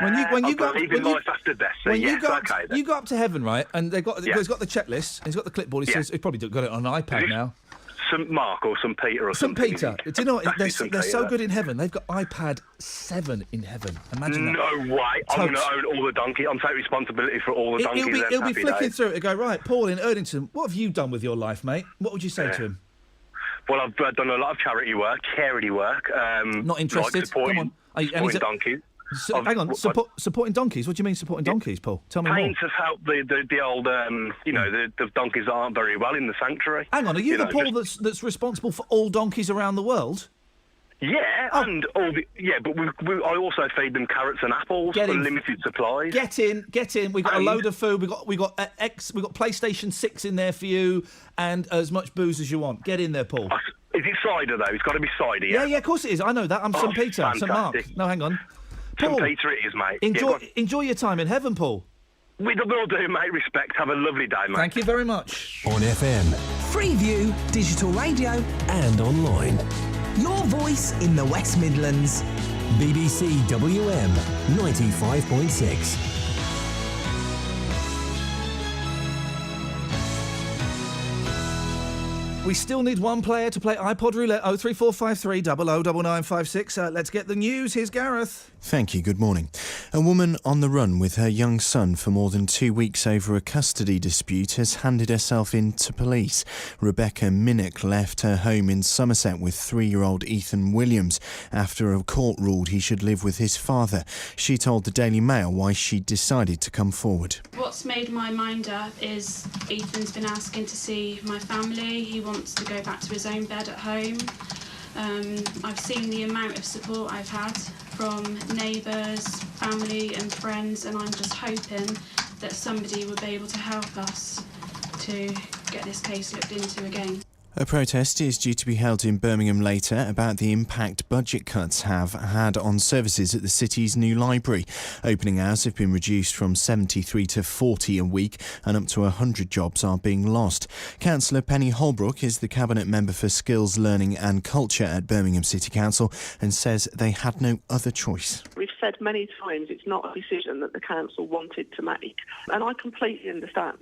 When you go life after death. So you go up to heaven, right? And he's got the checklist. And he's got the clipboard. He says he's probably got it on an iPad now. St. Mark or St. Peter or St. something. Peter. Do you know what? They're so good in heaven. They've got iPad 7 in heaven. Imagine that. No way. I'm going to own all the donkeys. I'm taking responsibility for all the donkeys. He'll be flicking through it and go, right, Paul in Erdington, what have you done with your life, mate? What would you say to him? Well, I've done a lot of charity work. Not interested. Like supporting Come on. supporting donkeys. Hang on, supporting donkeys? What do you mean supporting donkeys, Paul? Tell me more. Paint has helped the old, the donkeys that aren't very well in the sanctuary. Hang on, are you the Paul that's responsible for all donkeys around the world? Yeah, and but I also feed them carrots and apples for limited supplies. Get in. We've got a load of food. We got PlayStation 6 in there for you, and as much booze as you want. Get in there, Paul. Is it cider though? It's got to be cider. Yeah, of course it is. I know that. I'm St Peter, St Mark. No, hang on. Paul, St Peter it is, mate. Enjoy your time in heaven, Paul. We will do, mate. Respect. Have a lovely day, mate. Thank you very much. On FM, Freeview, digital radio, and online. your voice in the West Midlands. BBC WM 95.6. We still need one player to play iPod Roulette. 03453 009956. Let's get the news. Here's Gareth. Thank you. Good morning. A woman on the run with her young son for more than 2 weeks over a custody dispute has handed herself in to police. Rebecca Minnick left her home in Somerset with 3-year-old Ethan Williams after a court ruled he should live with his father. She told the Daily Mail why she decided to come forward. What's made my mind up is Ethan's been asking to see my family. He wants to go back to his own bed at home. I've seen the amount of support I've had from neighbours, family and friends, and I'm just hoping that somebody will be able to help us to get this case looked into again. A protest is due to be held in Birmingham later about the impact budget cuts have had on services at the city's new library. Opening hours have been reduced from 73 to 40 a week and up to 100 jobs are being lost. Councillor Penny Holbrook is the Cabinet Member for Skills, Learning and Culture at Birmingham City Council and says they had no other choice. We've said many times it's not a decision that the council wanted to make, and I completely understand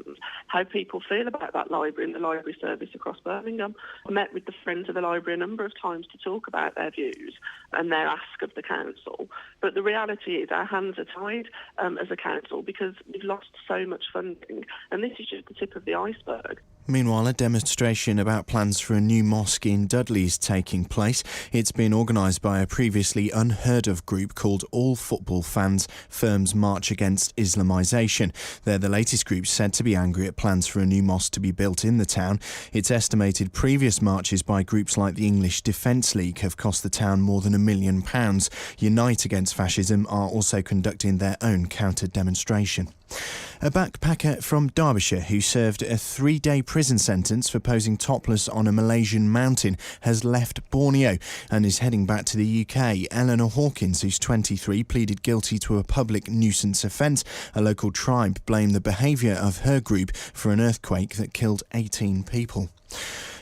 how people feel about that library and the library service across Birmingham. I met with the Friends of the Library a number of times to talk about their views and their ask of the council, but the reality is our hands are tied as a council because we've lost so much funding, and this is just the tip of the iceberg. Meanwhile, a demonstration about plans for a new mosque in Dudley is taking place. It's been organised by a previously unheard of group called All Football Fans Firms March Against Islamisation. They're the latest group said to be angry at plans for a new mosque to be built in the town. It's estimated previous marches by groups like the English Defence League have cost the town more than £1 million. Unite Against Fascism are also conducting their own counter-demonstration. A backpacker from Derbyshire who served a 3-day prison sentence for posing topless on a Malaysian mountain has left Borneo and is heading back to the UK. Eleanor Hawkins, who's 23, pleaded guilty to a public nuisance offence. A local tribe blamed the behaviour of her group for an earthquake that killed 18 people.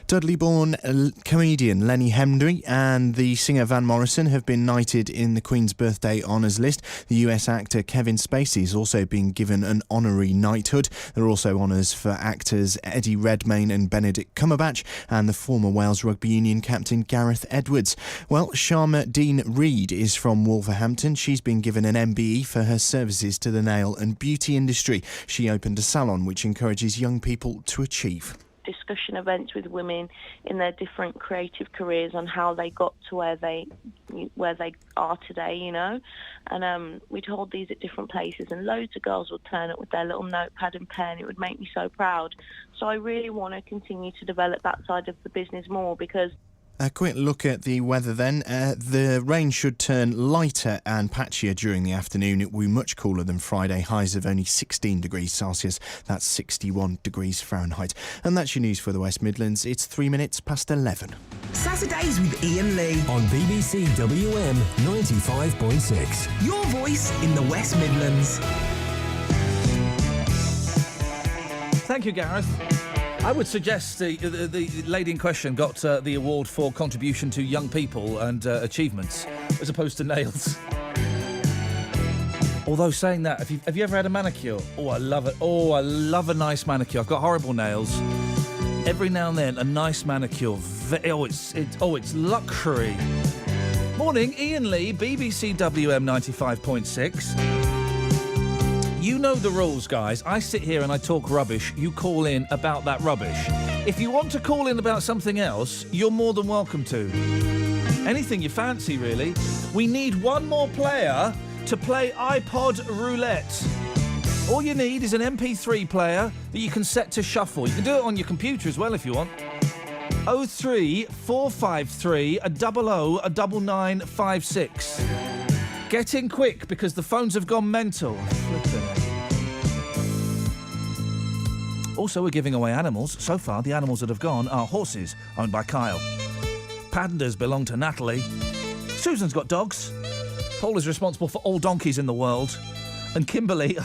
Dudley-born comedian Lenny Henry and the singer Van Morrison have been knighted in the Queen's Birthday Honours list. The US actor Kevin Spacey has also been given an honorary knighthood. There are also honours for actors Eddie Redmayne and Benedict Cumberbatch and the former Wales Rugby Union captain Gareth Edwards. Well, Sharma Dean Reid is from Wolverhampton. She's been given an MBE for her services to the nail and beauty industry. She opened a salon which encourages young people to achieve. Discussion events with women in their different creative careers on how they got to where they are today, you know. And we'd hold these at different places, and loads of girls would turn up with their little notepad and pen. It would make me so proud. So I really want to continue to develop that side of the business more because... A quick look at the weather then. The rain should turn lighter and patchier during the afternoon. It will be much cooler than Friday. Highs of only 16 degrees Celsius. That's 61 degrees Fahrenheit. And that's your news for the West Midlands. It's 3 minutes past 11. Saturdays with Iain Lee on BBC WM 95.6. Your voice in the West Midlands. Thank you, Gareth. I would suggest the lady in question got the award for contribution to young people and achievements, as opposed to nails. Although saying that, have you ever had a manicure? Oh, I love it. Oh, I love a nice manicure. I've got horrible nails. Every now and then, a nice manicure. It's luxury. Morning, Iain Lee, BBC WM 95.6. You know the rules, guys. I sit here and I talk rubbish. You call in about that rubbish. If you want to call in about something else, you're more than welcome to. Anything you fancy, really. We need one more player to play iPod roulette. All you need is an MP3 player that you can set to shuffle. You can do it on your computer as well if you want. 03453 00 9956. Get in quick because the phones have gone mental. Flippin' it. Also, we're giving away animals. So far, the animals that have gone are horses, owned by Kyle. Pandas belong to Natalie. Susan's got dogs. Paul is responsible for all donkeys in the world. And Kimberly,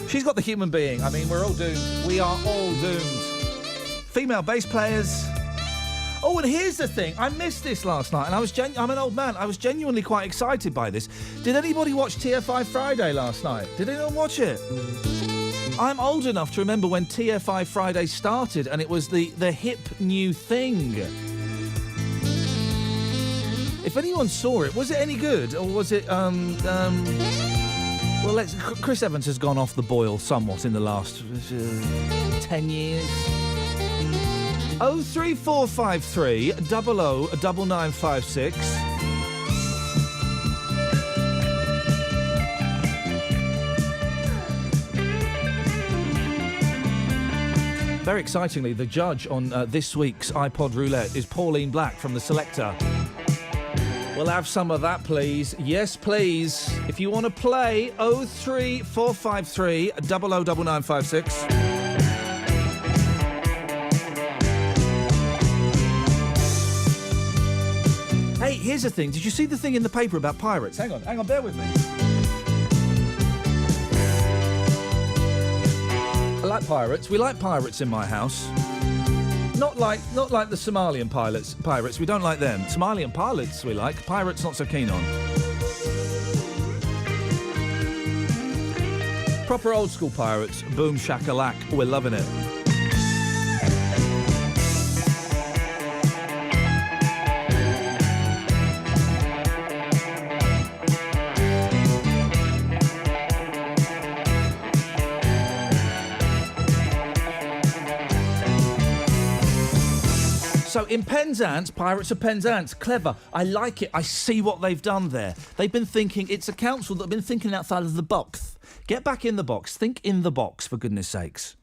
she's got the human being. I mean, we're all doomed. We are all doomed. Female bass players. Oh, and here's the thing. I missed this last night, and I'm an old man. I was genuinely quite excited by this. Did anybody watch TFI Friday last night? Did anyone watch it? I'm old enough to remember when TFI Friday started, and it was the hip new thing. If anyone saw it, was it any good, or was it well, Chris Evans has gone off the boil somewhat in the last 10 years. 03453 00 9956. Very excitingly, the judge on this week's iPod Roulette is Pauline Black from The Selector. We'll have some of that, please. Yes, please. If you want to play, 03453 00 9956. Hey, here's the thing. Did you see the thing in the paper about pirates? Hang on, bear with me. I like pirates. We like pirates in my house. Not like the Somalian pirates. We don't like them. Somalian pilots we like. Pirates not so keen on. Proper old school pirates. Boom shakalak. We're loving it. So in Penzance, Pirates of Penzance, clever. I like it. I see what they've done there. They've been thinking, it's a council that have been thinking outside of the box. Get back in the box. Think in the box, for goodness sakes.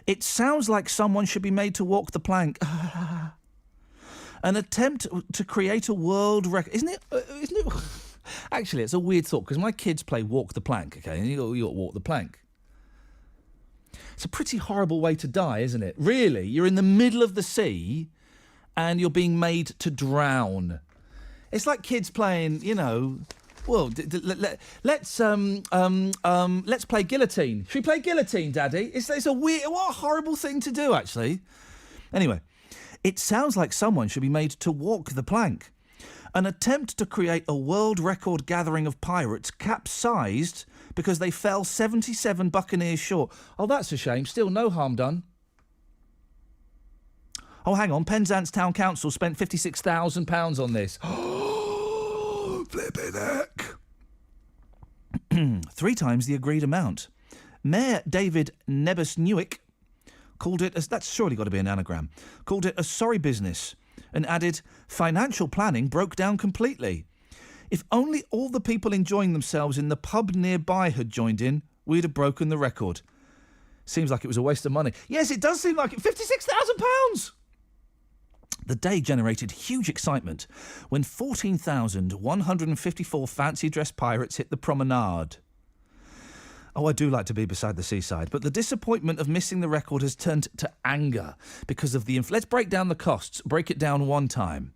It sounds like someone should be made to walk the plank. An attempt to create a world record. Isn't it? Actually, it's a weird thought, because my kids play walk the plank, okay? And you got to walk the plank. It's a pretty horrible way to die, isn't it? Really, you're in the middle of the sea and you're being made to drown. It's like kids playing, you know, well, let's play guillotine. Should we play guillotine, Daddy? It's a weird, what a horrible thing to do, actually. Anyway, it sounds like someone should be made to walk the plank. An attempt to create a world record gathering of pirates capsized because they fell 77 buccaneers short. Oh, that's a shame. Still no harm done. Oh, hang on. Penzance Town Council spent £56,000 on this. Flipping heck. 3 times the agreed amount. Mayor David Nebus-Newick called it, that's surely got to be an anagram, called it a sorry business and added, financial planning broke down completely. If only all the people enjoying themselves in the pub nearby had joined in, we'd have broken the record. Seems like it was a waste of money. Yes, it does seem like it. £56,000! The day generated huge excitement when 14,154 fancy-dressed pirates hit the promenade. Oh, I do like to be beside the seaside, but the disappointment of missing the record has turned to anger because of the... Let's break down the costs. Break it down one time.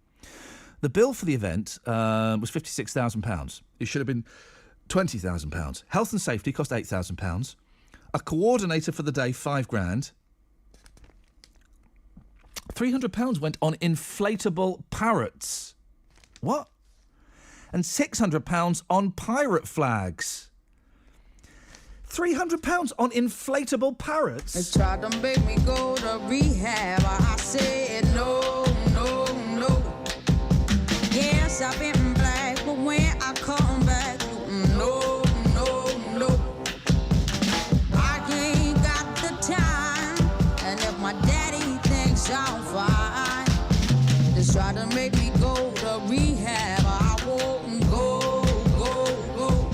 The bill for the event was £56,000. It should have been £20,000. Health and safety cost £8,000. A coordinator for the day, £5,000. £300 went on inflatable parrots. What? And £600 on pirate flags. £300 on inflatable parrots? They tried to make me go to rehab. I said no, no, no. Yes, I've been black, but when I come back, no, no, no. I ain't got the time, and if my daddy thinks I'm fine, they try to make me go to rehab. I won't go, go, go.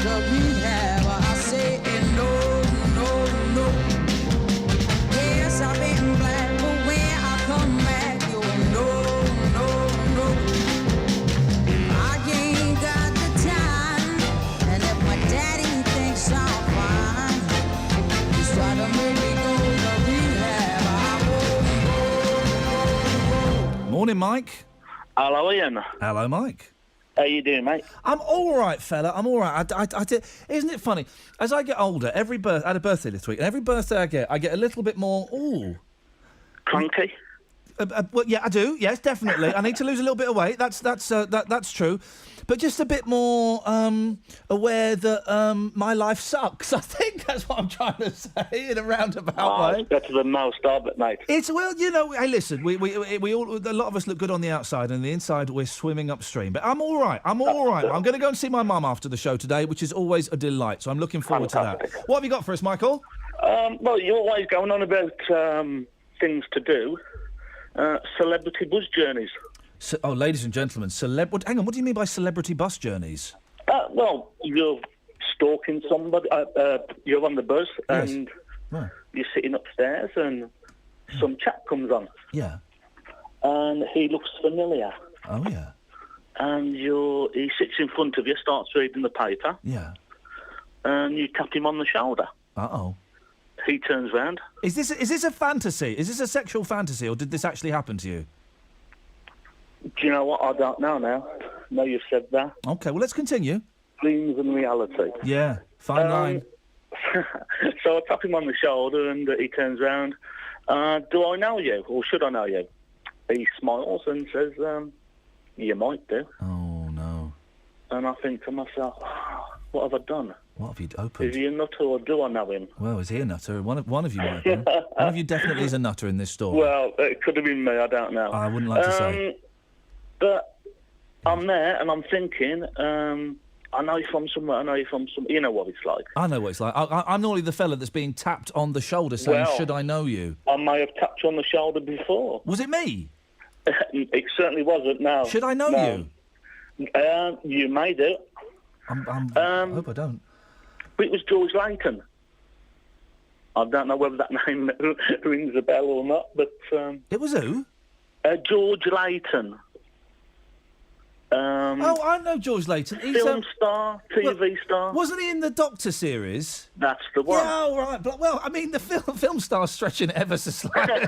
to rehab. I say no, no, no. Yes, I've been black, but when I come back, you no, no, no. I ain't got the time, and if my daddy thinks I'm fine, he's trying to make me go to rehab. I won't. Morning, Mike. Hello, Ian. Hello, Mike. How you doing, mate? I'm all right, fella. I'm all right. I did. Isn't it funny? As I get older, I had a birthday this week, and every birthday I get a little bit more. Ooh. Cranky. Well, yeah, I do. Yes, definitely. I need to lose a little bit of weight. That's true. But just a bit more aware that my life sucks. I think that's what I'm trying to say in a roundabout way. It's better than most of it, mate. It's, well, you know, hey, listen, we all, a lot of us look good on the outside, and the inside we're swimming upstream. But I'm all right. I'm going to go and see my mum after the show today, which is always a delight. So I'm looking forward to that. What have you got for us, Michael? Well, you're always going on about things to do. Celebrity bus journeys. Oh, ladies and gentlemen, hang on, what do you mean by celebrity bus journeys? Well, you're stalking somebody. You're on the bus, Yes. and Right. you're sitting upstairs, and some chap comes on. Yeah. And he looks familiar. Oh, yeah. And he sits in front of you, starts reading the paper. Yeah. And you tap him on the shoulder. Uh-oh. He turns round. Is this a fantasy? Is this a sexual fantasy, or did this actually happen to you? Do you know what? I don't know now. No, you've said that. Okay, well, let's continue. Dreams and reality. Yeah, fine line. So I tap him on the shoulder, and he turns round. Do I know you, or should I know you? He smiles and says, you might do. Oh, no. And I think to myself, what have I done? What have you opened? Is he a nutter, or do I know him? Well, is he a nutter? One of you might be. One of you definitely is a nutter in this story. Well, it could have been me, I don't know. I wouldn't like to say. But I'm there, and I'm thinking, I know you from somewhere, you know what it's like. I know what it's like. I'm normally the fella that's being tapped on the shoulder saying, Well, should I know you? I may have tapped you on the shoulder before. Was it me? It certainly wasn't, no. Should I know you? You may do. I hope I don't. But it was George Layton. I don't know whether that name rings a bell or not, but... it was who? George Layton. Oh, I know George Layton. He's film star, TV star. Wasn't he in the Doctor series? That's the one. Yeah, oh, right. But, well, I mean, the film star's stretching ever so slightly.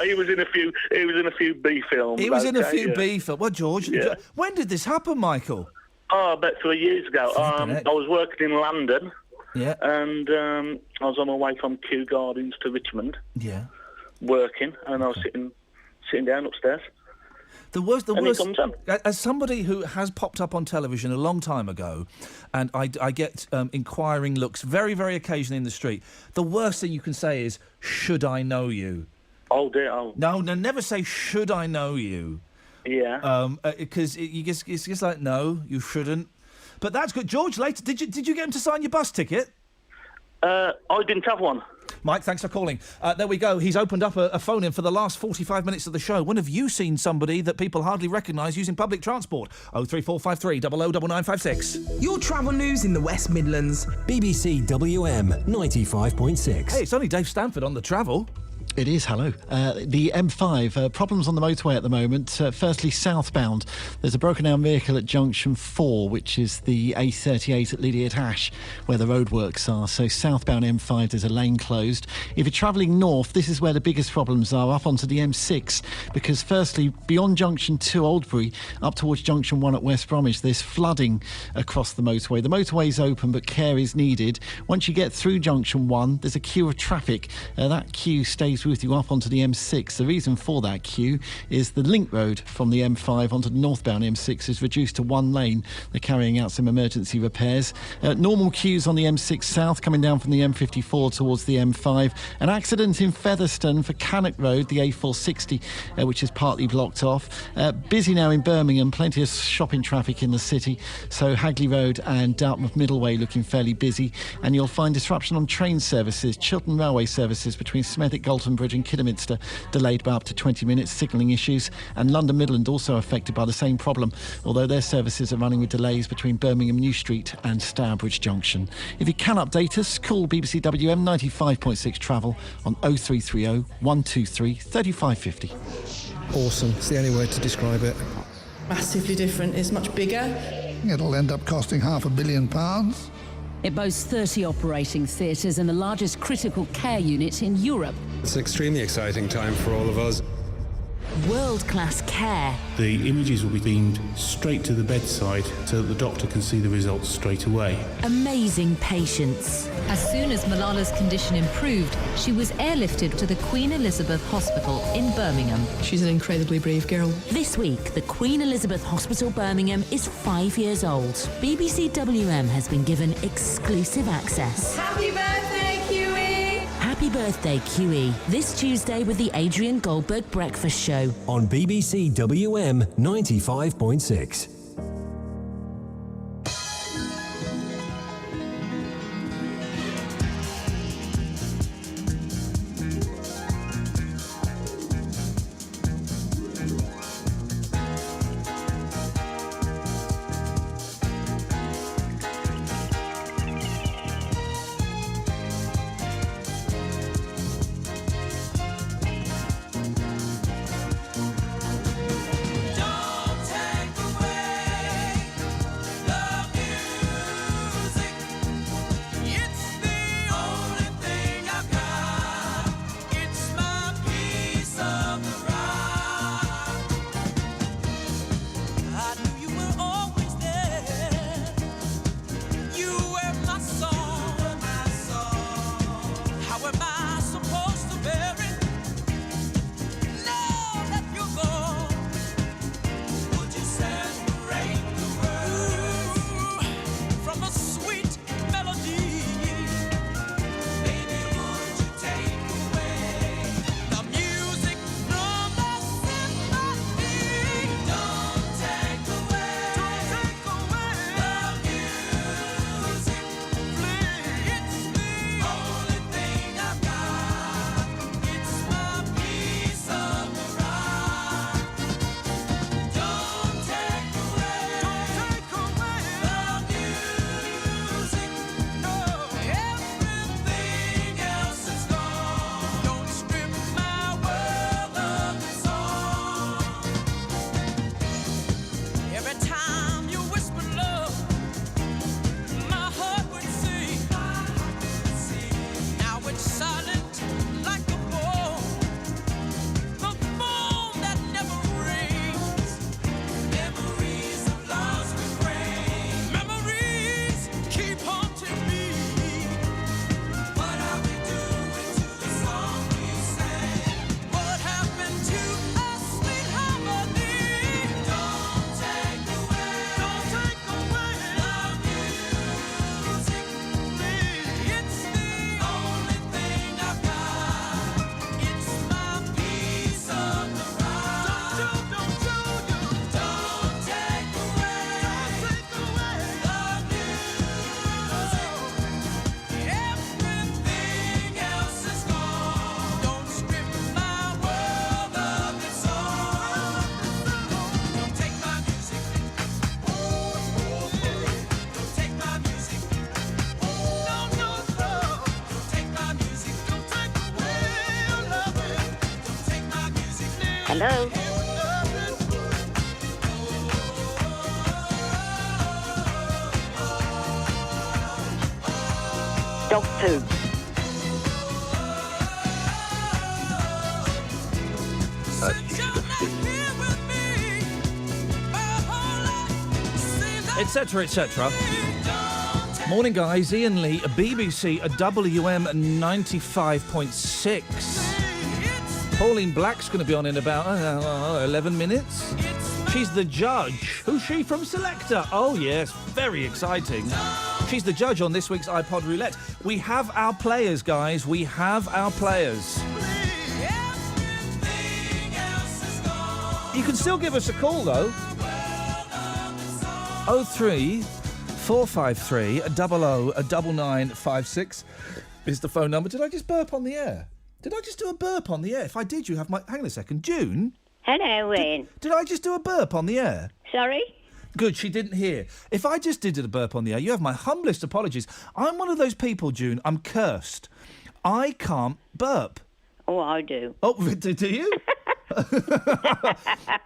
He was in a few. He was in a few B films. He was in a few B films. Well, George, Yeah. when did this happen, Michael? Oh, about 3 years ago. I was working in London. Yeah. And I was on my way from Kew Gardens to Richmond. Yeah. Working, and I was sitting down upstairs. The worst. And he comes in. As somebody who has popped up on television a long time ago, and I get inquiring looks very, very occasionally in the street, the worst thing you can say is, should I know you? Oh, dear. Oh. No, never say, should I know you? Yeah. Because it's just like, no, you shouldn't. But that's good. George, later, did you get him to sign your bus ticket? I didn't have one. Mike, thanks for calling. There we go. He's opened up a phone-in for the last 45 minutes of the show. When have you seen somebody that people hardly recognise using public transport? 03453 009956. Your travel news in the West Midlands. BBC WM 95.6. Hey, it's only Dave Stanford on the travel. It is, hello. The M5, problems on the motorway at the moment. Firstly, southbound, there's a broken down vehicle at junction 4, which is the A38 at Lydiate Ash, where the roadworks are. So southbound M5, there's a lane closed. If you're travelling north, this is where the biggest problems are, up onto the M6, because firstly, beyond junction 2 Oldbury, up towards junction 1 at West Bromwich, there's flooding across the motorway. The motorway's open, but care is needed. Once you get through junction 1, there's a queue of traffic. That queue stays with you up onto the M6. The reason for that queue is the link road from the M5 onto the northbound M6 is reduced to one lane. They're carrying out some emergency repairs. Normal queues on the M6 South coming down from the M54 towards the M5. An accident in Featherstone for Cannock Road, the A460, which is partly blocked off. Busy now in Birmingham, plenty of shopping traffic in the city. So Hagley Road and Dartmouth Middleway looking fairly busy. And you'll find disruption on train services, Chiltern Railway services between Smethwick, Galton London Bridge and Kidderminster delayed by up to 20 minutes, signalling issues. And London Midland also affected by the same problem, although their services are running with delays between Birmingham New Street and Stourbridge Junction. If you can update us, call BBC WM 95.6 Travel on 0330 123 3550. Awesome. It's the only word to describe it. Massively different. It's much bigger. It'll end up costing £500 million. It boasts 30 operating theatres and the largest critical care unit in Europe. It's an extremely exciting time for all of us. World-class care. The images will be beamed straight to the bedside so that the doctor can see the results straight away. Amazing patience. As soon as Malala's condition improved, she was airlifted to the Queen Elizabeth Hospital in Birmingham. She's an incredibly brave girl. This week, the Queen Elizabeth Hospital Birmingham is 5 years old. BBC WM has been given exclusive access. Happy birthday, QE! Happy birthday, QE. This Tuesday with the Adrian Goldberg Breakfast Show. On BBC WM 95.6. Hello? Dog poo. Etc., etc. Morning, guys. Iain Lee, BBC WM 95.6. Pauline Black's going to be on in about 11 minutes. She's the judge. Who's she from Selector? Oh, yes, very exciting. She's the judge on this week's iPod Roulette. We have our players, guys. We have our players. You can still give us a call, though. 03 453 00 9956 is the phone number. Did I just burp on the air? Did I just do a burp on the air? If I did, you have my... Hang on a second. June? Hello, Ian. Did I just do a burp on the air? Sorry? Good, she didn't hear. If I just did a burp on the air, you have my humblest apologies. I'm one of those people, June, I'm cursed. I can't burp. Oh, I do. Oh, do you?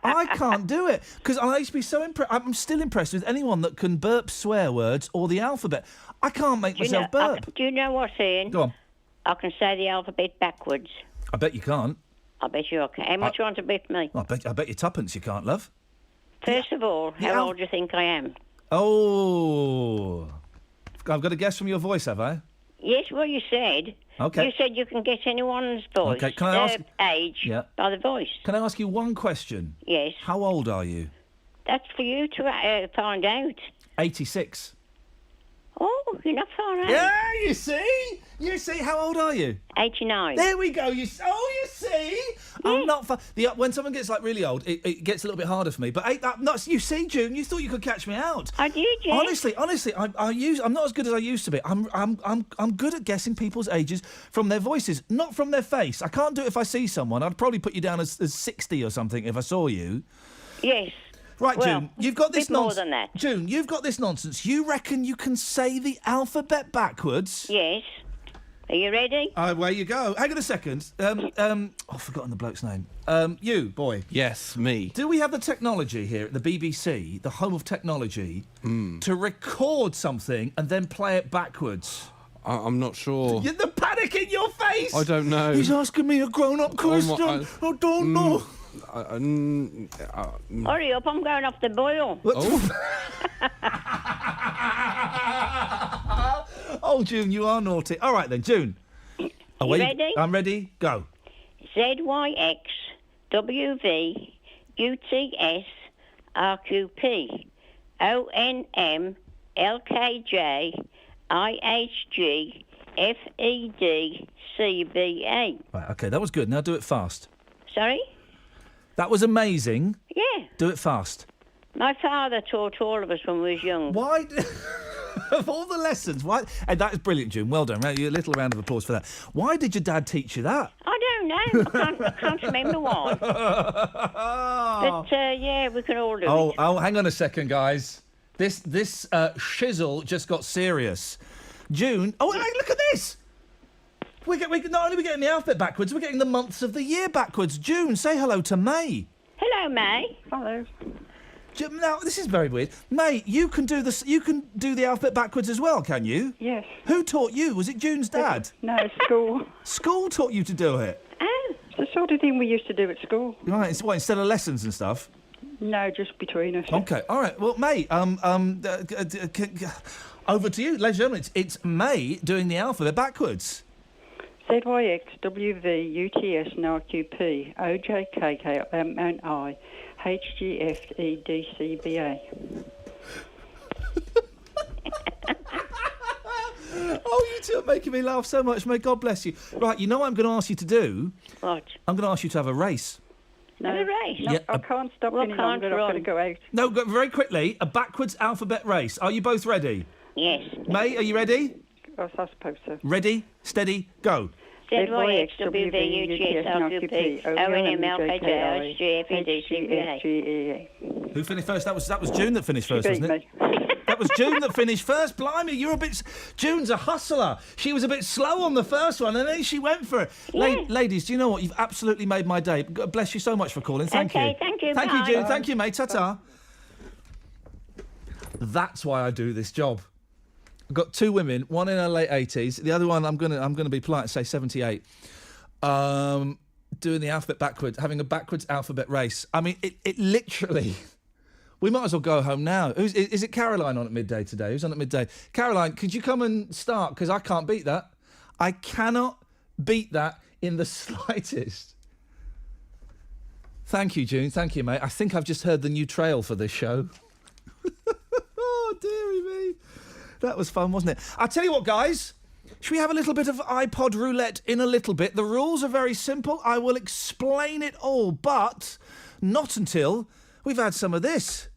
I can't do it because I used to be so impressed. I'm still impressed with anyone that can burp swear words or the alphabet. I can't make myself burp. Do you know what, Ian? Go on. I can say the alphabet backwards. I bet you can't. I bet you can. How much you want to bet me? I bet you tuppence you can't, love. First of all, how old do you think I am? Oh, I've got a guess from your voice, have I? Yes, well, you said. Okay. You said you can get anyone's voice. Okay, can I ask... age by the voice. Can I ask you one question? Yes. How old are you? That's for you to find out. 86. Oh, you're not far out. Yeah, you see? You see, how old are you? 89. There we go. You see? I'm not far. When someone gets like really old, it gets a little bit harder for me. But you see, June, you thought you could catch me out. I did, yeah. Honestly, I'm not as good as I used to be. I'm good at guessing people's ages from their voices, not from their face. I can't do it if I see someone. I'd probably put you down as 60 or something if I saw you. Yes. Right, well, June, you've got this nonsense. More than that. June, you've got this nonsense. You reckon you can say the alphabet backwards? Yes. Are you ready? Where you go. Hang on a second. I've forgotten the bloke's name. You, boy. Yes, me. Do we have the technology here at the BBC, the home of technology, to record something and then play it backwards? I'm not sure. The panic in your face! I don't know. He's asking me a grown-up question. I don't know. Hurry up, I'm going off the boil. Oh, June, you are naughty. All right then, June. Are you ready? I'm ready. Go. ZYX WV UTS RQP ONM LKJ IHG FED CBA. Right, okay, that was good. Now do it fast. Sorry? That was amazing. Yeah. Do it fast. My father taught all of us when we was young. Why? Of all the lessons, why? And that is brilliant, June. Well done. A little round of applause for that. Why did your dad teach you that? I don't know. I can't remember why. But, yeah, we can all do it. Oh, hang on a second, guys. This shizzle just got serious. June. Oh, hey, look at this. We not only are we getting the alphabet backwards, we're getting the months of the year backwards. June, say hello to May. Hello, May. Hello. Now, this is very weird. May, you can do this. You can do the alphabet backwards as well, can you? Yes. Who taught you? Was it June's dad? No, school. School taught you to do it? Oh. It's the sort of thing we used to do at school. Right, it's what, instead of lessons and stuff? No, just between us. Okay, all right. Well, May, over to you, ladies and gentlemen. It's May doing the alphabet backwards. ZYX WV UTS NRQP OJKKMNI HGFEDCBA. Oh, you two are making me laugh so much. May God bless you. Right, you know what I'm going to ask you to do? What? I'm going to ask you to have a race. No, a race? No, Yeah, I can't stop any longer. I've got to go out. No, go very quickly. A backwards alphabet race. Are you both ready? Yes. May, are you ready? I suppose so. Ready, steady, go. ZYX WV UTS RQP ONM LKJ HGFED. Who finished first? That was June that finished first, wasn't it? Me. That was June that finished first. Blimey, you're a bit... June's a hustler. She was a bit slow on the first one, and then she went for it. Yeah. Ladies, do you know what? You've absolutely made my day. God bless you so much for calling. Thank you. Okay, thank you. Thank Bye. you, June. Thank you, mate. Ta-ta. That's why I do this job. I've got two women, one in her late 80s, the other one, I'm gonna be polite and say 78, doing the alphabet backwards, having a backwards alphabet race. I mean, it literally... We might as well go home now. Is it Caroline on at midday today? Who's on at midday? Caroline, could you come and start? Because I can't beat that. I cannot beat that in the slightest. Thank you, June. Thank you, mate. I think I've just heard the new trail for this show. Oh, dearie me. That was fun, wasn't it? I'll tell you what, guys. Should we have a little bit of iPod roulette in a little bit? The rules are very simple. I will explain it all, but not until we've had some of this.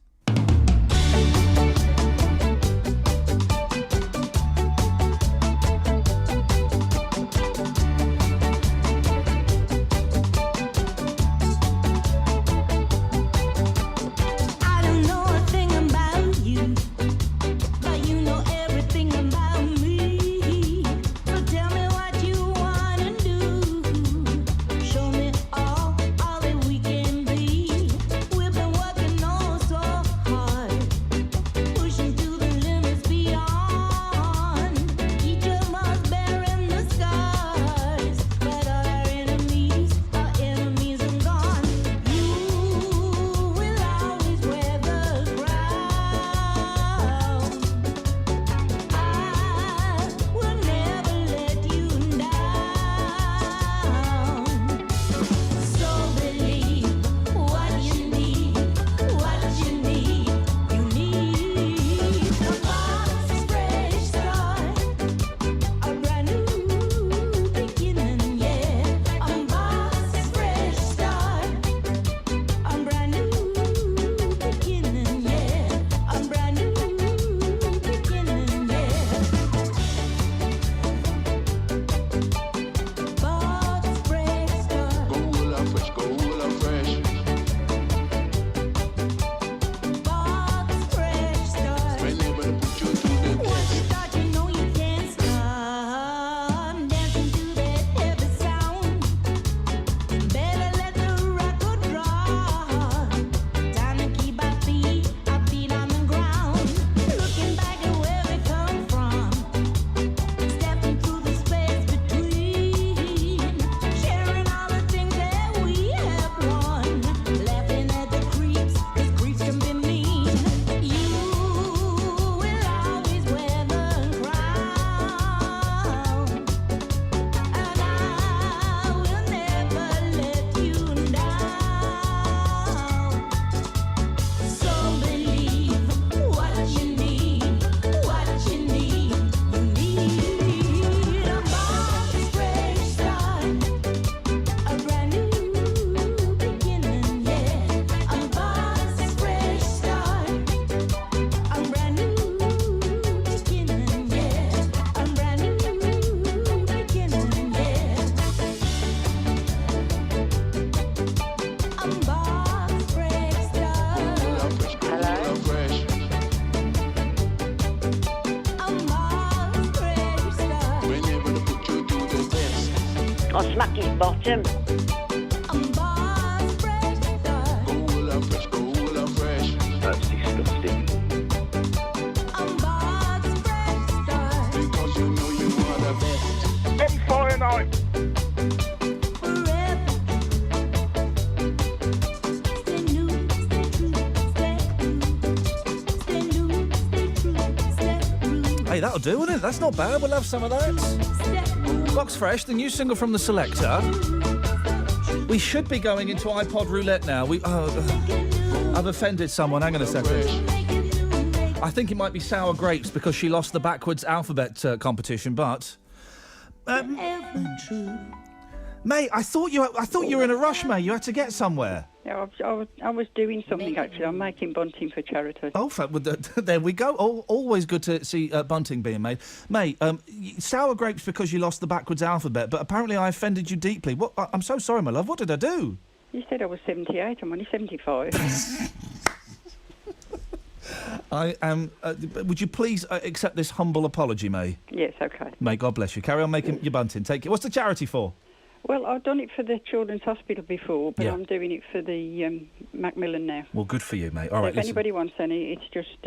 I'll smack his bottom. That's disgusting. Because you know you are the best. On fire night. Hey, that'll do, won't it? That's not bad. We'll have some of that. Box Fresh, the new single from the Selector. We should be going into iPod roulette now. I've offended someone. Hang on a second. I think it might be Sour Grapes because she lost the backwards alphabet competition, but... Mate, I thought you were in a rush, mate. You had to get somewhere. Yeah, I was doing something, actually. I'm making bunting for charity. Oh, there we go. Always good to see bunting being made. Mate, Sour Grapes because you lost the backwards alphabet, but apparently I offended you deeply. What? I'm so sorry, my love. What did I do? You said I was 78. I'm only 75. I am... would you please accept this humble apology, May? Yes, OK. May, God bless you. Carry on making your bunting. Take it. What's the charity for? Well, I've done it for the Children's Hospital before, but Yeah. I'm doing it for the Macmillan now. Well, good for you, mate. All So right, if listen. anybody wants any, it's just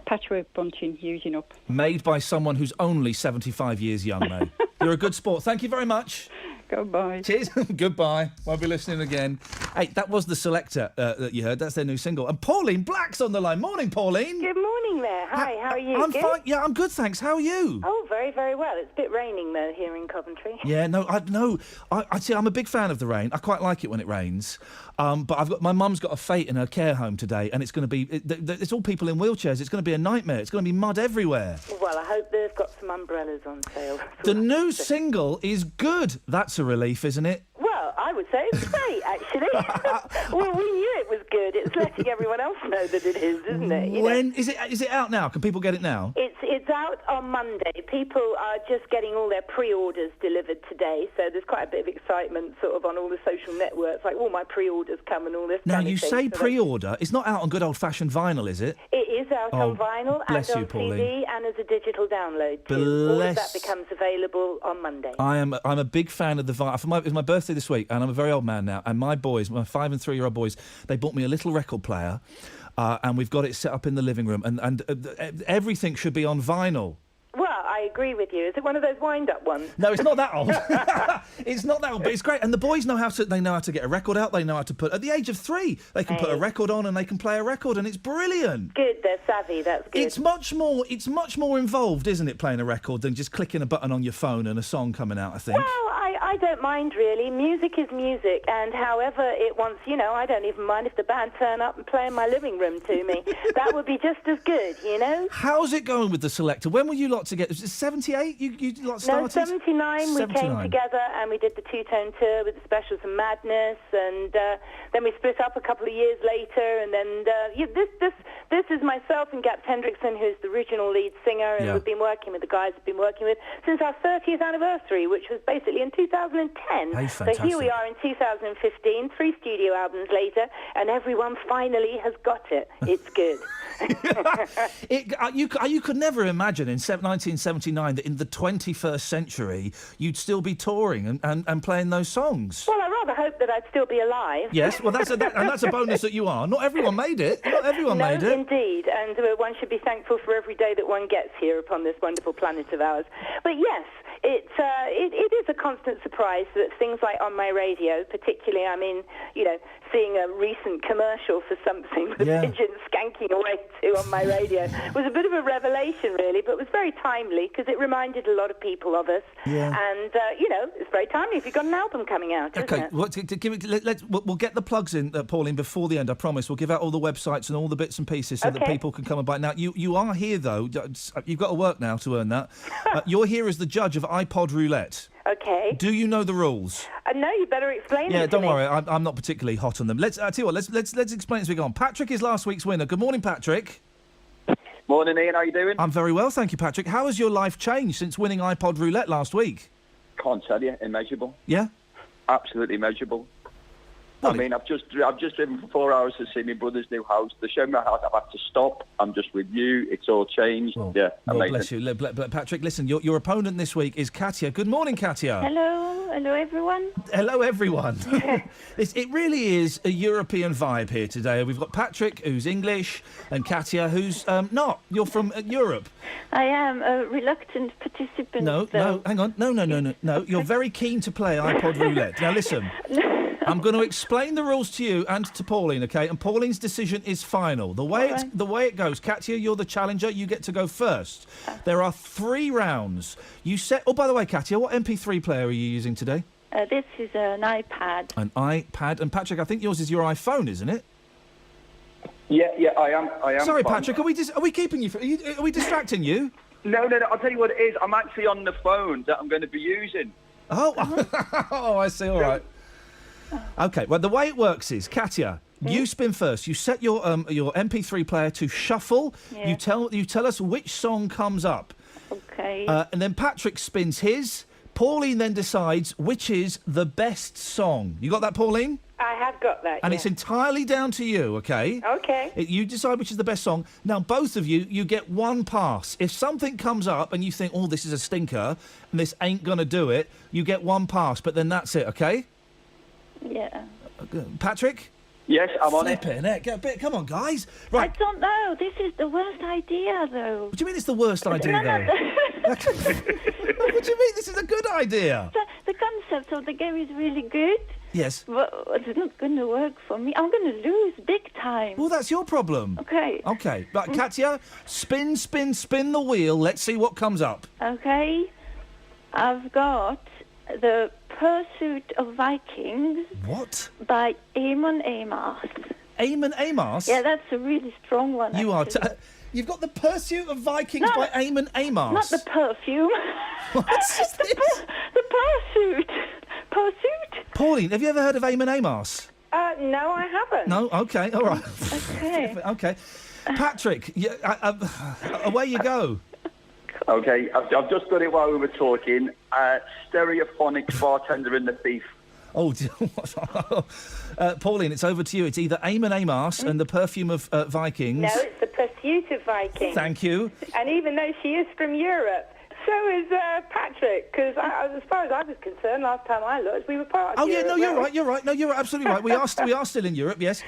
patchwork bunting using up. Made by someone who's only 75 years young, May. You're a good sport. Thank you very much. Goodbye. Cheers. Goodbye. Won't be listening again. Hey, that was the Selector that you heard. That's their new single. And Pauline Black's on the line. Morning, Pauline. Good morning there. Hi, how are you? I'm Good? fine. Yeah, I'm good, thanks. How are you? Oh, very, very well. It's a bit raining though here in Coventry. Yeah, no, I'd say I'm a big fan of the rain. I quite like it when it rains. But my mum's got a fete in her care home today, and it's going to be... it's all people in wheelchairs. It's going to be a nightmare. It's going to be mud everywhere. Well, I hope they've got some umbrellas on sale. The new single is good. That's a relief, isn't it? Well, I would say it's great, actually. Well, we knew it was good. It's letting everyone else know that it is, isn't it? You know? When is it out now? Can people get it now? It's out on Monday. People are just getting all their pre-orders delivered today, so there's quite a bit of excitement sort of on all the social networks, like all my pre-orders come and all this Now, kind you of thing. say So pre-order. It's not out on good old-fashioned vinyl, is it? it is out on vinyl and bless on you, Pauline. CD and as a digital download too. All of that Bless- becomes available on Monday. I'm a big fan of the vinyl. It was my birthday this week, and I'm a very old man now, and my boys, my 5 and 3-year-old boys, they bought me a little record player, and we've got it set up in the living room, and everything should be on vinyl. Well, I agree with you. Is it one of those wind-up ones? No, it's not that old. It's not that old, but it's great. And the boys know how to get a record out. They know how to put... At the age of 3, they can put a record on and they can play a record, and it's brilliant. Good, they're savvy, that's good. It's much more involved, isn't it, playing a record than just clicking a button on your phone and a song coming out, I think. Well, I don't mind, really. Music is music, and however it wants, I don't even mind if the band turn up and play in my living room to me. That would be just as good, How's it going with the Selector? When were you lot together? Was it 78 you lot started? No, 79 we came together and we did the two-tone tour with the Specials and Madness, and then we split up a couple of years later, and then this is myself and Gap Hendrickson, who's the original lead singer, and we've been working with the guys we've been working with since our 30th anniversary, which was basically in 2010. Hey, so here we are in 2015, 3 studio albums later, and everyone finally has got it. It's good. You could never imagine in 1979 that in the 21st century you'd still be touring and playing those songs. Well, I rather hope that I'd still be alive. Yes, well, that's a bonus that you are. Not everyone made it. Not everyone made it. Indeed, and one should be thankful for every day that one gets here upon this wonderful planet of ours. But yes, it is a constant surprise that things like on my radio, particularly, seeing a recent commercial for something with pigeons skanking away to on my radio was a bit of a revelation, really, but it was very timely because it reminded a lot of people of us. Yeah. And, it's very timely if you've got an album coming out, isn't Okay, it? we'll get the plugs in, Pauline, before the end, I promise. We'll give out all the websites and all the bits and pieces so that people can come and buy. Now, you are here, though. You've got to work now to earn that. You're here as the judge of iPod Roulette. Okay. Do you know the rules? No, you better explain it to don't me. worry. I'm not particularly hot on them. I tell you what. Let's explain as we go on. Patrick is last week's winner. Good morning, Patrick. Morning, Ian. How you doing? I'm very well, thank you, Patrick. How has your life changed since winning iPod Roulette last week? Can't tell you. Immeasurable. Yeah? Absolutely immeasurable. I mean, I've just driven for 4 hours to see my brother's new house. They showed me my house. I've had to stop. I'm just with you. It's all changed. Yeah, Well, amazing. bless you. Patrick, listen, your opponent this week is Katia. Good morning, Katia. Hello everyone. Hello, everyone. It really is a European vibe here today. We've got Patrick, who's English, and Katia, who's not. You're from Europe. I am a reluctant participant. No, hang on. No. You're very keen to play iPod roulette. Now, listen. I'm going to explain the rules to you and to Pauline, OK? And Pauline's decision is final. The way it goes, Katia, you're the challenger. You get to go first. There are 3 rounds. Oh, by the way, Katia, what MP3 player are you using today? This is an iPad. An iPad. And Patrick, I think yours is your iPhone, isn't it? Yeah, I am. Sorry, fine. Patrick, are we keeping you? Are we distracting you? No. I'll tell you what it is. I'm actually on the phone that I'm going to be using. Oh, oh, I see. All right. Okay. Well, the way it works is, Katia, you spin first. You set your MP3 player to shuffle. Yeah. You tell us which song comes up. Okay. And then Patrick spins his. Pauline then decides which is the best song. You got that, Pauline? I have got that. And yeah. it's entirely down to you, OK? Okay. You decide which is the best song. Now, both of you get 1 pass. If something comes up and you think, oh, this is a stinker, and this ain't going to do it, you get 1 pass, but then that's it, OK? Yeah. Patrick? Yes, I'm on it. Flipping heck. Come on, guys. Right. I don't know. This is the worst idea, though. What do you mean it's the worst idea, though? What do you mean? This is a good idea. The concept of the game is really good. Yes. But it's not going to work for me. I'm going to lose big time. Well, that's your problem. Okay. Okay. Right, Katia, spin the wheel. Let's see what comes up. Okay. I've got The Pursuit of Vikings. What? By Eamon Amos. Eamon Amos? Yeah, that's a really strong one. You are. actually. You've got The Pursuit of Vikings by Eamon Amos. Not the perfume. What's this? The pursuit. Pursuit? Pauline, have you ever heard of Eamon Amos? No, I haven't. No? OK, all right. Okay. OK. Patrick, away you go. Okay, I've just got it while we were talking. Stereophonics, Bartender and the Thief. Oh, Pauline, it's over to you. It's either Eamon Amos and The Perfume of Vikings. No, it's The Pursuit of Vikings. Thank you. And even though she is from Europe, so is Patrick, because as far as I was concerned, last time I looked, we were part of Europe. Oh, yeah, no, you're right. No, you're absolutely right. We are still in Europe, yes.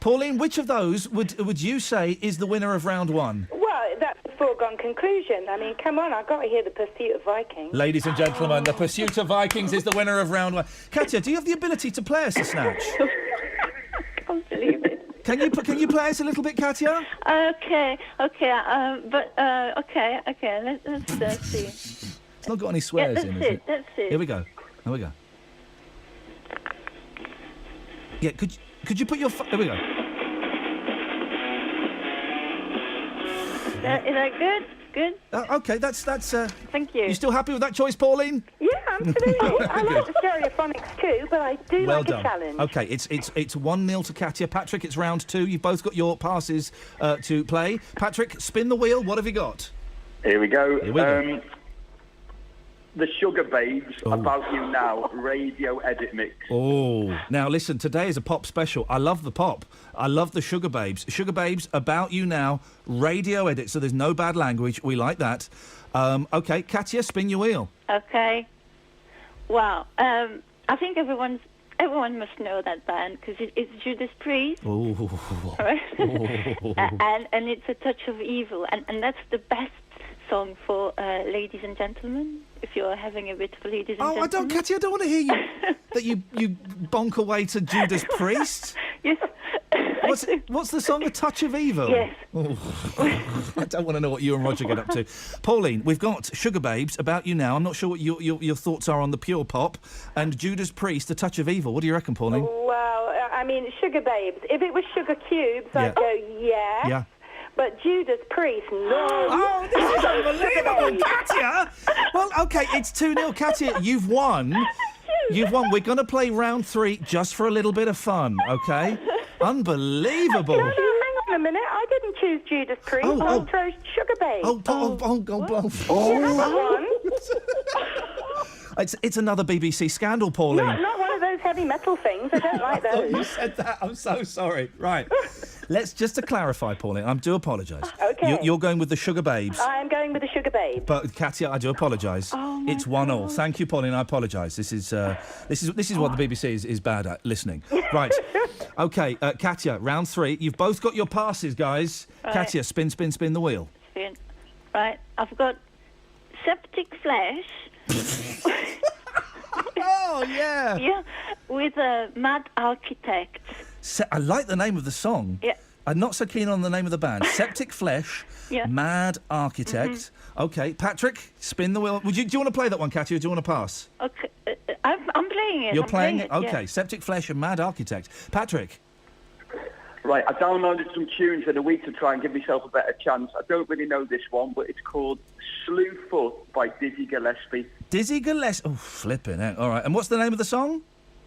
Pauline, which of those would you say is the winner of round 1? Well, that's a foregone conclusion. I mean, come on, I've got to hear The Pursuit of Vikings. Ladies and gentlemen, The Pursuit of Vikings is the winner of round 1. Katia, do you have the ability to play us a snatch? I can't believe it. Can you play us a little bit, Katia? Okay. Let's see. It's not got any swears in, is it? That's it. Here we go. Yeah, could you put your... Here we go. Is that good? Good? OK, that's... Thank you. You still happy with that choice, Pauline? Yeah, absolutely. I like the stereophonics too, but I do Well like done. a challenge. OK, it's 1-0 to Katia. Patrick, it's round 2. You've both got your passes to play. Patrick, spin the wheel. What have you got? Here we go. The Sugar Babes, About You Now, radio edit mix. Oh, now listen, today is a pop special. I love the pop. I love the Sugar Babes. Sugar Babes, About You Now, radio edit, so there's no bad language. We like that. OK, Katia, spin your wheel. Okay. Wow. I think everyone must know that band because it's Judas Priest. Oh. Right? and it's A Touch of Evil, and that's the best song for ladies and gentlemen. If you're having a bit of ladies and gentlemen. Katia, I don't want to hear you that you bonk away to Judas Priest. Yes. What's the song? A Touch of Evil? Yes. Oh. I don't want to know what you and Roger get up to. Pauline, we've got Sugar Babes, About You Now. I'm not sure what your thoughts are on the pure pop. And Judas Priest, A Touch of Evil. What do you reckon, Pauline? Well, I mean, Sugar Babes. If it was Sugar Cubes, I'd go, yes. Yeah. But Judas Priest, no. Oh, this is unbelievable, Katia! Well, OK, it's 2-0. Katia, you've won. You've won. We're going to play round 3 just for a little bit of fun, OK? Unbelievable. No, hang on a minute. I didn't choose Judas Priest. I chose Sugar Babes. You haven't won. It's another BBC scandal, Pauline. Not one of those heavy metal things. I don't like I thought you those. said that. I'm so sorry. Right. Let's just to clarify, Pauline. I do apologise. Okay. You're going with the Sugar Babes. I'm going with the Sugar Babe. But Katia, I do apologise. Oh, it's 1-1. Thank you, Pauline. I apologise. This is what the BBC is bad at, listening. Right. Okay, Katia, round 3. You've both got your passes, guys. Right. Katia, spin the wheel. Spin. Right, I've got septic flesh. Oh, yeah. Yeah, with a mad architect. I like the name of the song. Yeah. I'm not so keen on the name of the band. Septic Flesh, Yeah. Mad Architect. Okay, Patrick, spin the wheel. Do you want to play that one, Katia, or do you want to pass? Okay, I'm playing it. You're I'm playing it? Okay, yeah. Septic Flesh and Mad Architect. Patrick. Right, I downloaded some tunes in a week to try and give myself a better chance. I don't really know this one, but it's called Slew Foot by Dizzy Gillespie. Dizzy Gillespie. Oh, flipping heck. All right, and what's the name of the song?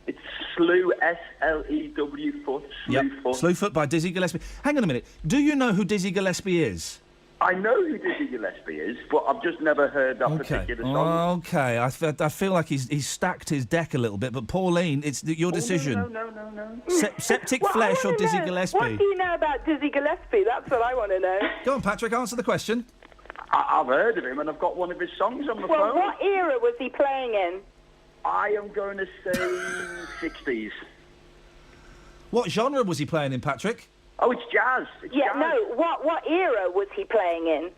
It's Slew, S-L-E-W, Foot, Slew Foot. Slew Foot by Dizzy Gillespie. Hang on a minute. Do you know who Dizzy Gillespie is? I know who Dizzy Gillespie is, but I've just never heard that particular song. Okay, I feel like he's stacked his deck a little bit, but Pauline, it's your decision. No. Septic Well, I Flesh or wanna Dizzy know, Gillespie? What do you know about Dizzy Gillespie? That's what I want to know. Go on, Patrick, answer the question. I've heard of him, and I've got one of his songs on the Well, phone. what era was he playing in? I am going to say 60s. What genre was he playing in, Patrick? Oh, it's jazz. It's Yeah, jazz. no. What era was he playing in?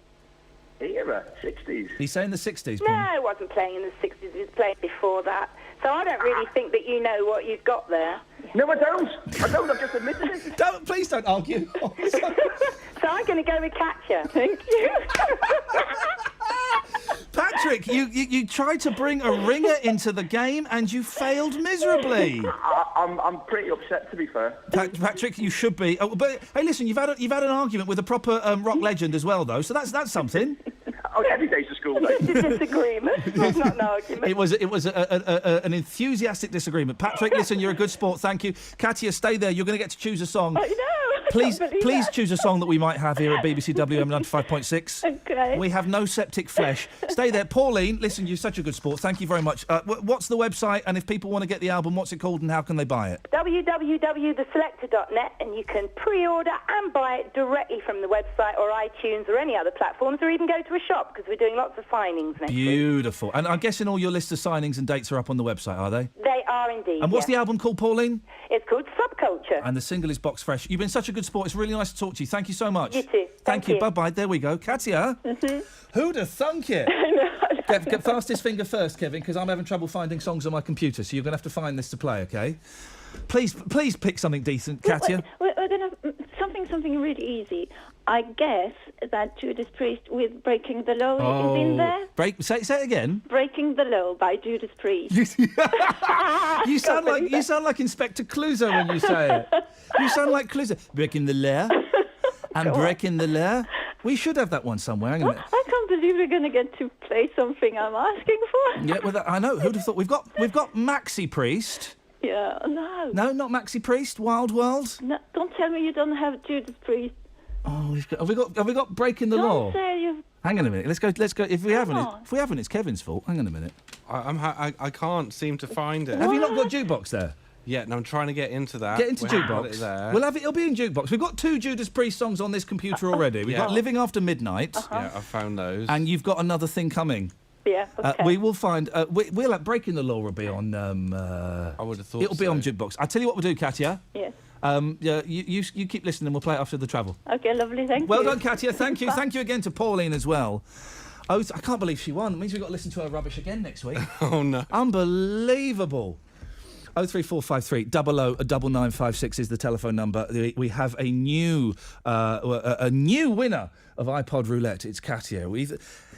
Era, 60s. He's saying the 60s. No, he wasn't playing in the 60s. He was playing before that. So I don't really think that you know what you've got there. No, I don't. I've just admitted it. Please don't argue. So I'm going to go with Katya. Thank you. Patrick, you tried to bring a ringer into the game and you failed miserably. I'm pretty upset, to be fair. Patrick, you should be. Oh, but hey, listen, you've had an argument with a proper rock legend as well, though. So that's something. Oh, every day's a school day. It's a disagreement. It's not an argument. It was an enthusiastic disagreement. Patrick, listen, you're a good sport. Thank you. Katia, stay there. You're going to get to choose a song. I know. Please choose a song that we might have here at BBC WM 95.6. Okay. We have no septic flesh. Stay there. Pauline, listen, you're such a good sport. Thank you very much. What's the website? And if people want to get the album, what's it called and how can they buy it? www.theselector.net, and you can pre-order and buy it directly from the website or iTunes or any other platforms, or even go to a shop because we're doing lots of signings next week. Beautiful. And I'm guessing all your list of signings and dates are up on the website, are they? They are indeed. And what's the album called, Pauline? It's called Subculture. And the single is Box Fresh. You've been such a good sport. It's really nice to talk to you. Thank you so much. You too. Thank you. Bye-bye. There we go. Katia? Who'd have thunk it? Get fastest finger first, Kevin, because I'm having trouble finding songs on my computer, so you're going to have to find this to play, OK? Please pick something decent, Katia. We're going to... Something really easy. I guess that Judas Priest with Breaking the Law is in there. Say it again. Breaking the Law by Judas Priest. You sound like Inspector Clouseau when you say it. You sound like Clouseau. Breaking the law. And breaking the law. We should have that one somewhere. Hang on a minute. I can't believe we're going to get to play something I'm asking for. Yeah, well, I know. Who'd have thought? We've got Maxi Priest. Yeah, no. No, not Maxi Priest. Wild World. No, don't tell me you don't have Judas Priest. Oh, have we got Breaking the Law? Don't say you. Hang on a minute. Let's go. If we haven't, it's Kevin's fault. Hang on a minute. I can't seem to find it. Have you not got Jukebox there? Yeah, no, I'm trying to get into that. Get into Jukebox. Got it there. We'll have it. It'll be in Jukebox. We've got 2 Judas Priest songs on this computer already. We've got Living After Midnight. Yeah, I found those. And you've got another thing coming. Yeah, okay. We will find... we'll have Breaking the Law will be on... I would have thought it'll be on Jukebox. I'll tell you what we'll do, Katia. Yes. Yeah, you keep listening and we'll play it after the travel. Okay, lovely, thank you. Well done, Katia. Thank you. Thank you again to Pauline as well. Oh, I can't believe she won. It means we've got to listen to her rubbish again next week. Oh, no. Unbelievable. 03453 009956 is the telephone number. We have a new winner of iPod Roulette. It's Katia.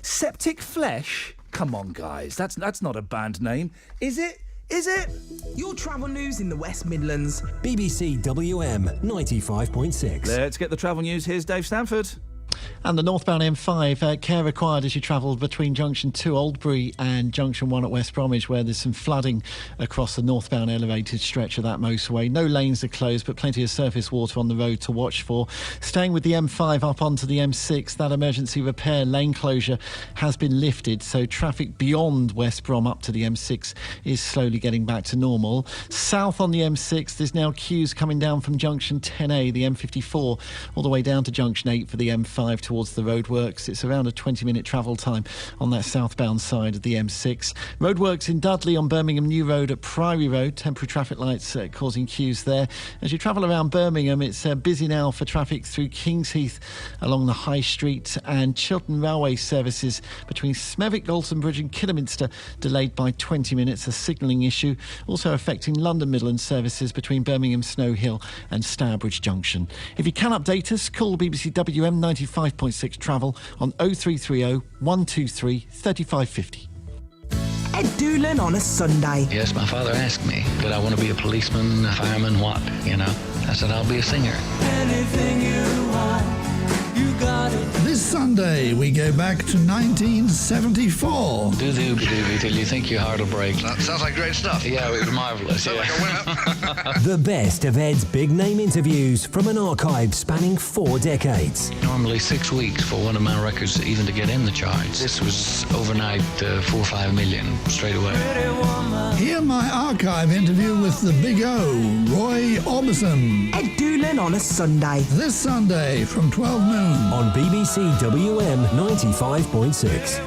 Septic Flesh? Come on, guys. That's not a band name, is it? Is it? Your travel news in the West Midlands. BBC WM 95.6. Let's get the travel news. Here's Dave Stanford. And the northbound M5, care required as you travel between Junction 2 Oldbury and Junction 1 at West Bromwich, where there's some flooding across the northbound elevated stretch of that motorway. No lanes are closed, but plenty of surface water on the road to watch for. Staying with the M5 up onto the M6, that emergency repair lane closure has been lifted, so traffic beyond West Brom up to the M6 is slowly getting back to normal. South on the M6, there's now queues coming down from Junction 10A, the M54, all the way down to Junction 8 for the M5 towards the roadworks. It's around a 20-minute travel time on that southbound side of the M6. Roadworks in Dudley on Birmingham New Road at Priory Road. Temporary traffic lights causing queues there. As you travel around Birmingham, it's busy now for traffic through Kingsheath along the High Street, and Chiltern Railway services between Smethwick, Golden Bridge and Kidderminster delayed by 20 minutes, a signalling issue. Also affecting London Midland services between Birmingham Snow Hill and Stourbridge Junction. If you can update us, call BBC WM 95.6 Travel on 0330 123 3550. Ed Doolan on a Sunday. Yes, my father asked me, did I want to be a policeman, a fireman, what, you know? I said, I'll be a singer. Anything you want, you got it. This Sunday, we go back to 1974. Do the ooby-dooby till you think your heart will break. That sounds like great stuff. Yeah, it was marvellous. Sounds like a winner. The best of Ed's big name interviews from an archive spanning 4 decades. Normally 6 weeks for one of my records even to get in the charts. This was overnight 4 or 5 million straight away. Hear my archive interview with the Big O, Roy Orbison. Ed Doolan on a Sunday. This Sunday from 12 noon. On BBC WM 95.6.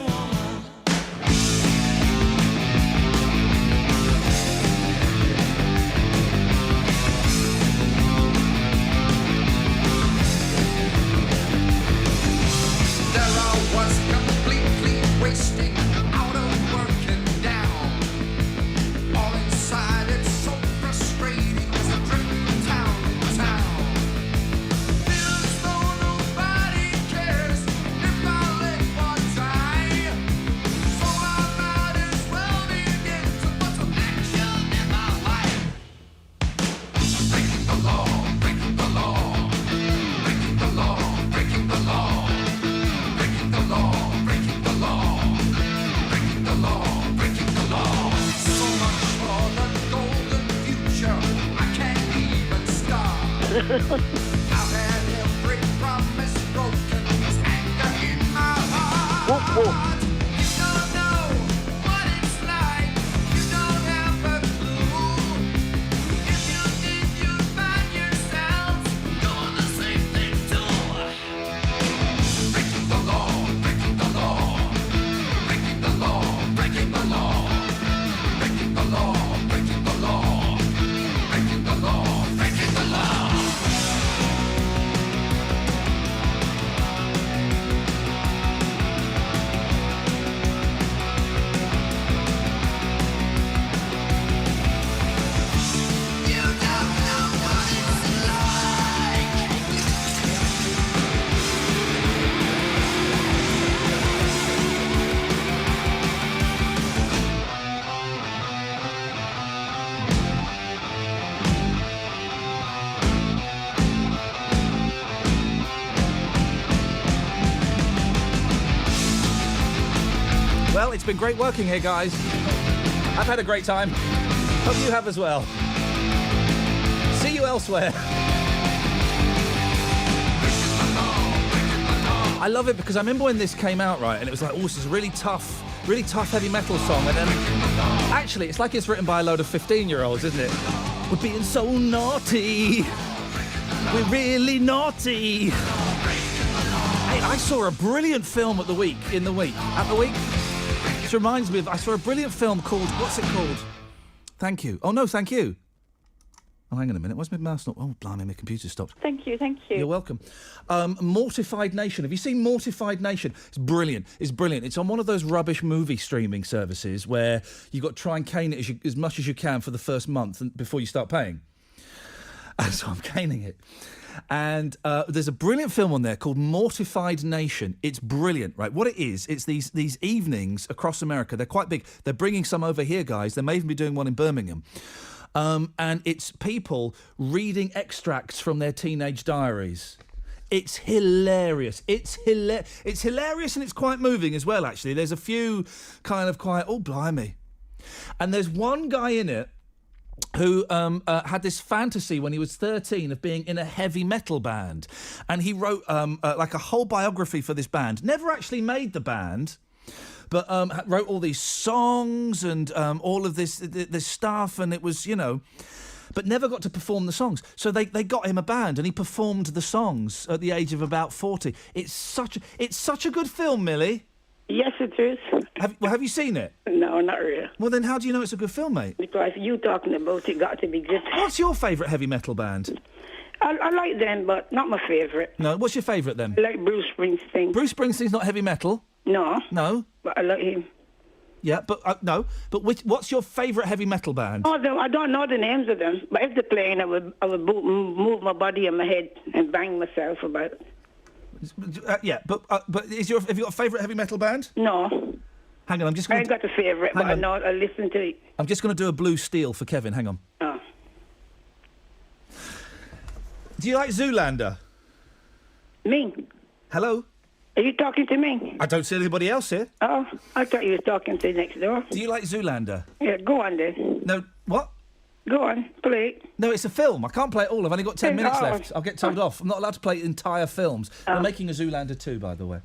Well, it's been great working here, guys. I've had a great time. Hope you have as well. See you elsewhere. I love it because I remember when this came out, right, and it was like, oh, this is a really tough heavy metal song, and then actually it's like it's written by a load of 15-year-olds, isn't it? We're being so naughty. We're really naughty. Hey, I saw a brilliant film at the week. This reminds me of, I saw a brilliant film called, what's it called? Thank you. Oh, no, thank you. Oh, hang on a minute. Why's my mouse not... Oh, blimey, my computer stopped. Thank you. You're welcome. Mortified Nation. Have you seen Mortified Nation? It's brilliant. It's on one of those rubbish movie streaming services where you've got to try and cane it as much as you can for the first month before you start paying. And so I'm caning it. And there's a brilliant film on there called Mortified Nation. It's brilliant, right? What it is, it's these evenings across America. They're quite big. They're bringing some over here, guys. They may even be doing one in Birmingham. And it's people reading extracts from their teenage diaries. It's hilarious. It's hilarious and it's quite moving as well, actually. There's a few kind of quite, oh, blimey. And there's one guy in it who had this fantasy when he was 13 of being in a heavy metal band. And he wrote like a whole biography for this band. Never actually made the band, but wrote all these songs and all of this stuff. And it was, you know... but never got to perform the songs. So they got him a band and he performed the songs at the age of about 40. It's such a good film, Millie. Yes, it is. Have you seen it? No, not really. Well, then how do you know it's a good film, mate? Because you talking about it got to be good. What's your favourite heavy metal band? I like them, but not my favourite. No, what's your favourite then? I like Bruce Springsteen. Bruce Springsteen's not heavy metal? No. No? But I like him. Yeah, but no. But what's your favourite heavy metal band? Oh, I don't know the names of them. But if they're playing, I would move my body and my head and bang myself about it. Yeah, but have you got a favourite heavy metal band? No. Hang on, I'm just I going ain't got a favourite, but I know I listen to it. I'm just going to do a Blue Steel for Kevin. Hang on. Oh. Do you like Zoolander? Me? Hello? Are you talking to me? I don't see anybody else here. Oh, I thought you was talking to next door. Do you like Zoolander? Yeah, go on then. No, what? Go on, play it. No, it's a film. I can't play it all. I've only got 10 minutes left. I'll get told off. I'm not allowed to play entire films. They're making a Zoolander 2, by the way.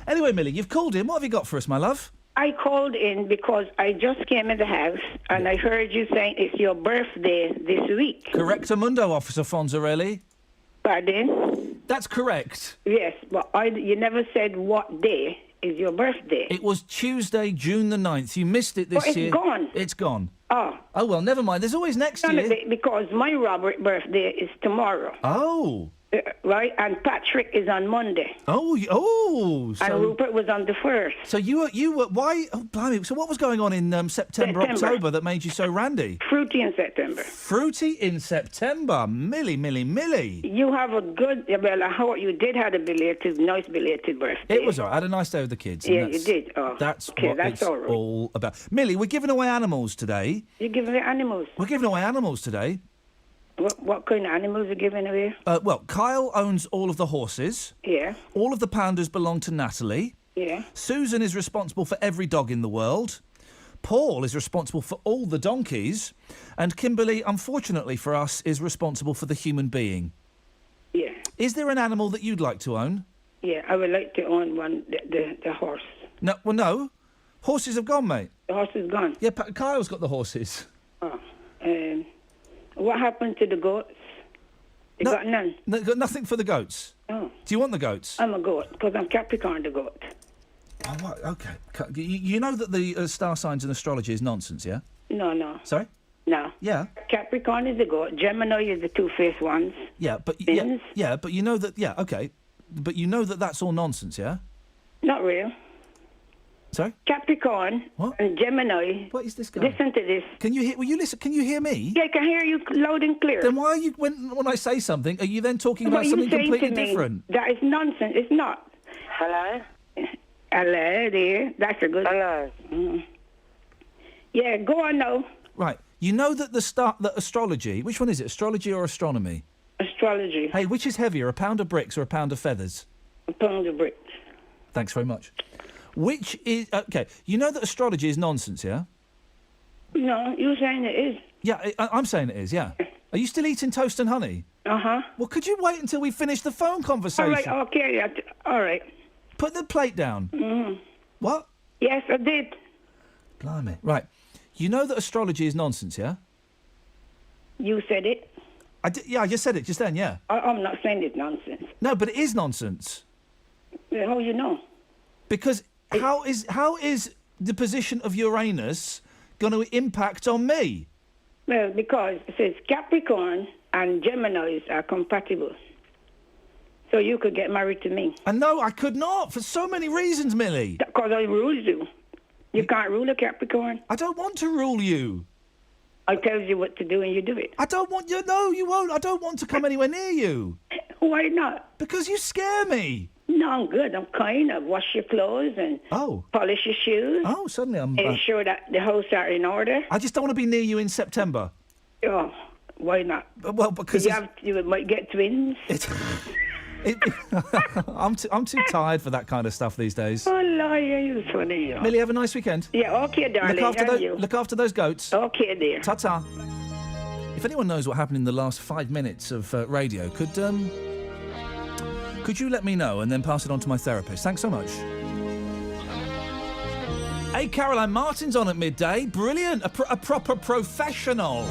Anyway, Millie, you've called in. What have you got for us, my love? I called in because I just came in the house and I heard you saying it's your birthday this week. Correctamundo, Officer Fonzarelli. Pardon? That's correct. Yes, but you never said what day is your birthday. It was Tuesday, June the 9th. You missed it this year. It's gone. It's gone. Oh. Oh, well, never mind. There's always next year. Because my Robert birthday is tomorrow. Oh. Right, and Patrick is on Monday. Oh. So, and Rupert was on the 1st. So you were why? Oh, blimey! So what was going on in September, October that made you so randy? Fruity in September. Fruity in September, Millie. You have a good. Well, I hope you did have a nice belated birthday. It was all right. I had a nice day with the kids. Yeah, you did. Oh, that's okay, what that's it's all right. all about. Millie, we're giving away animals today. You're giving away animals. We're giving away animals today. What kind of animals are giving away? Well, Kyle owns all of the horses. Yeah. All of the pandas belong to Natalie. Yeah. Susan is responsible for every dog in the world. Paul is responsible for all the donkeys. And Kimberly, unfortunately for us, is responsible for the human being. Yeah. Is there an animal that you'd like to own? Yeah, I would like to own one, the horse. No, well, no. Horses have gone, mate. The horse is gone? Yeah, Kyle's got the horses. Oh, what happened to the goats? You got none? No, got nothing for the goats. Oh. Do you want the goats? I'm a goat, because I'm Capricorn, the goat. Oh, right, okay. You know that the star signs and astrology is nonsense, yeah? No. Sorry? No. Yeah. Capricorn is the goat. Gemini is the two-faced ones. Yeah, but Spins. yeah, but you know that. Yeah, okay, but you know that that's all nonsense, yeah? Not real. Sorry? Capricorn and Gemini. What is this guy? Listen to this. Can you hear? Will you listen? Can you hear me? Yeah, I can hear you loud and clear. Then why are you when I say something? Are you then talking about something completely different? That is nonsense. It's not. Hello. Hello, dear. That's a good. Hello. Yeah, go on now. Right. You know that that astrology. Which one is it? Astrology or astronomy? Astrology. Hey, which is heavier, a pound of bricks or a pound of feathers? A pound of bricks. Thanks very much. Which is okay? You know that astrology is nonsense, yeah? No, you're saying it is. Yeah, I'm saying it is. Yeah. Are you still eating toast and honey? Well, could you wait until we finish the phone conversation? All right. Okay. All right. Put the plate down. Mm-hmm. What? Yes, I did. Blimey. Right. You know that astrology is nonsense, yeah? You said it. Yeah, I just said it just then. Yeah. I'm not saying it's nonsense. No, but it is nonsense. Well, how you know? Because how is the position of Uranus going to impact on me? Well, because it says Capricorn and Geminis are compatible. So you could get married to me. And no, I could not, for so many reasons, Millie. Because I rule you. You can't rule a Capricorn. I don't want to rule you. I tell you what to do and you do it. I don't want you. No, you won't. I don't want to come anywhere near you. Why not? Because you scare me. No, I'm good. I'm kind. I wash your clothes and polish your shoes. Oh, suddenly I'm... Ensure that the house are in order. I just don't want to be near you in September. Oh, why not? Well, because... You might get twins. I'm too tired for that kind of stuff these days. Oh, Lord, you're funny. Yeah. Millie, have a nice weekend. Yeah, okay, darling. Look after those goats. Okay, dear. Ta-ta. If anyone knows what happened in the last 5 minutes of radio, could you let me know and then pass it on to my therapist? Thanks so much. Hey, Caroline Martin's on at midday. Brilliant. A proper professional.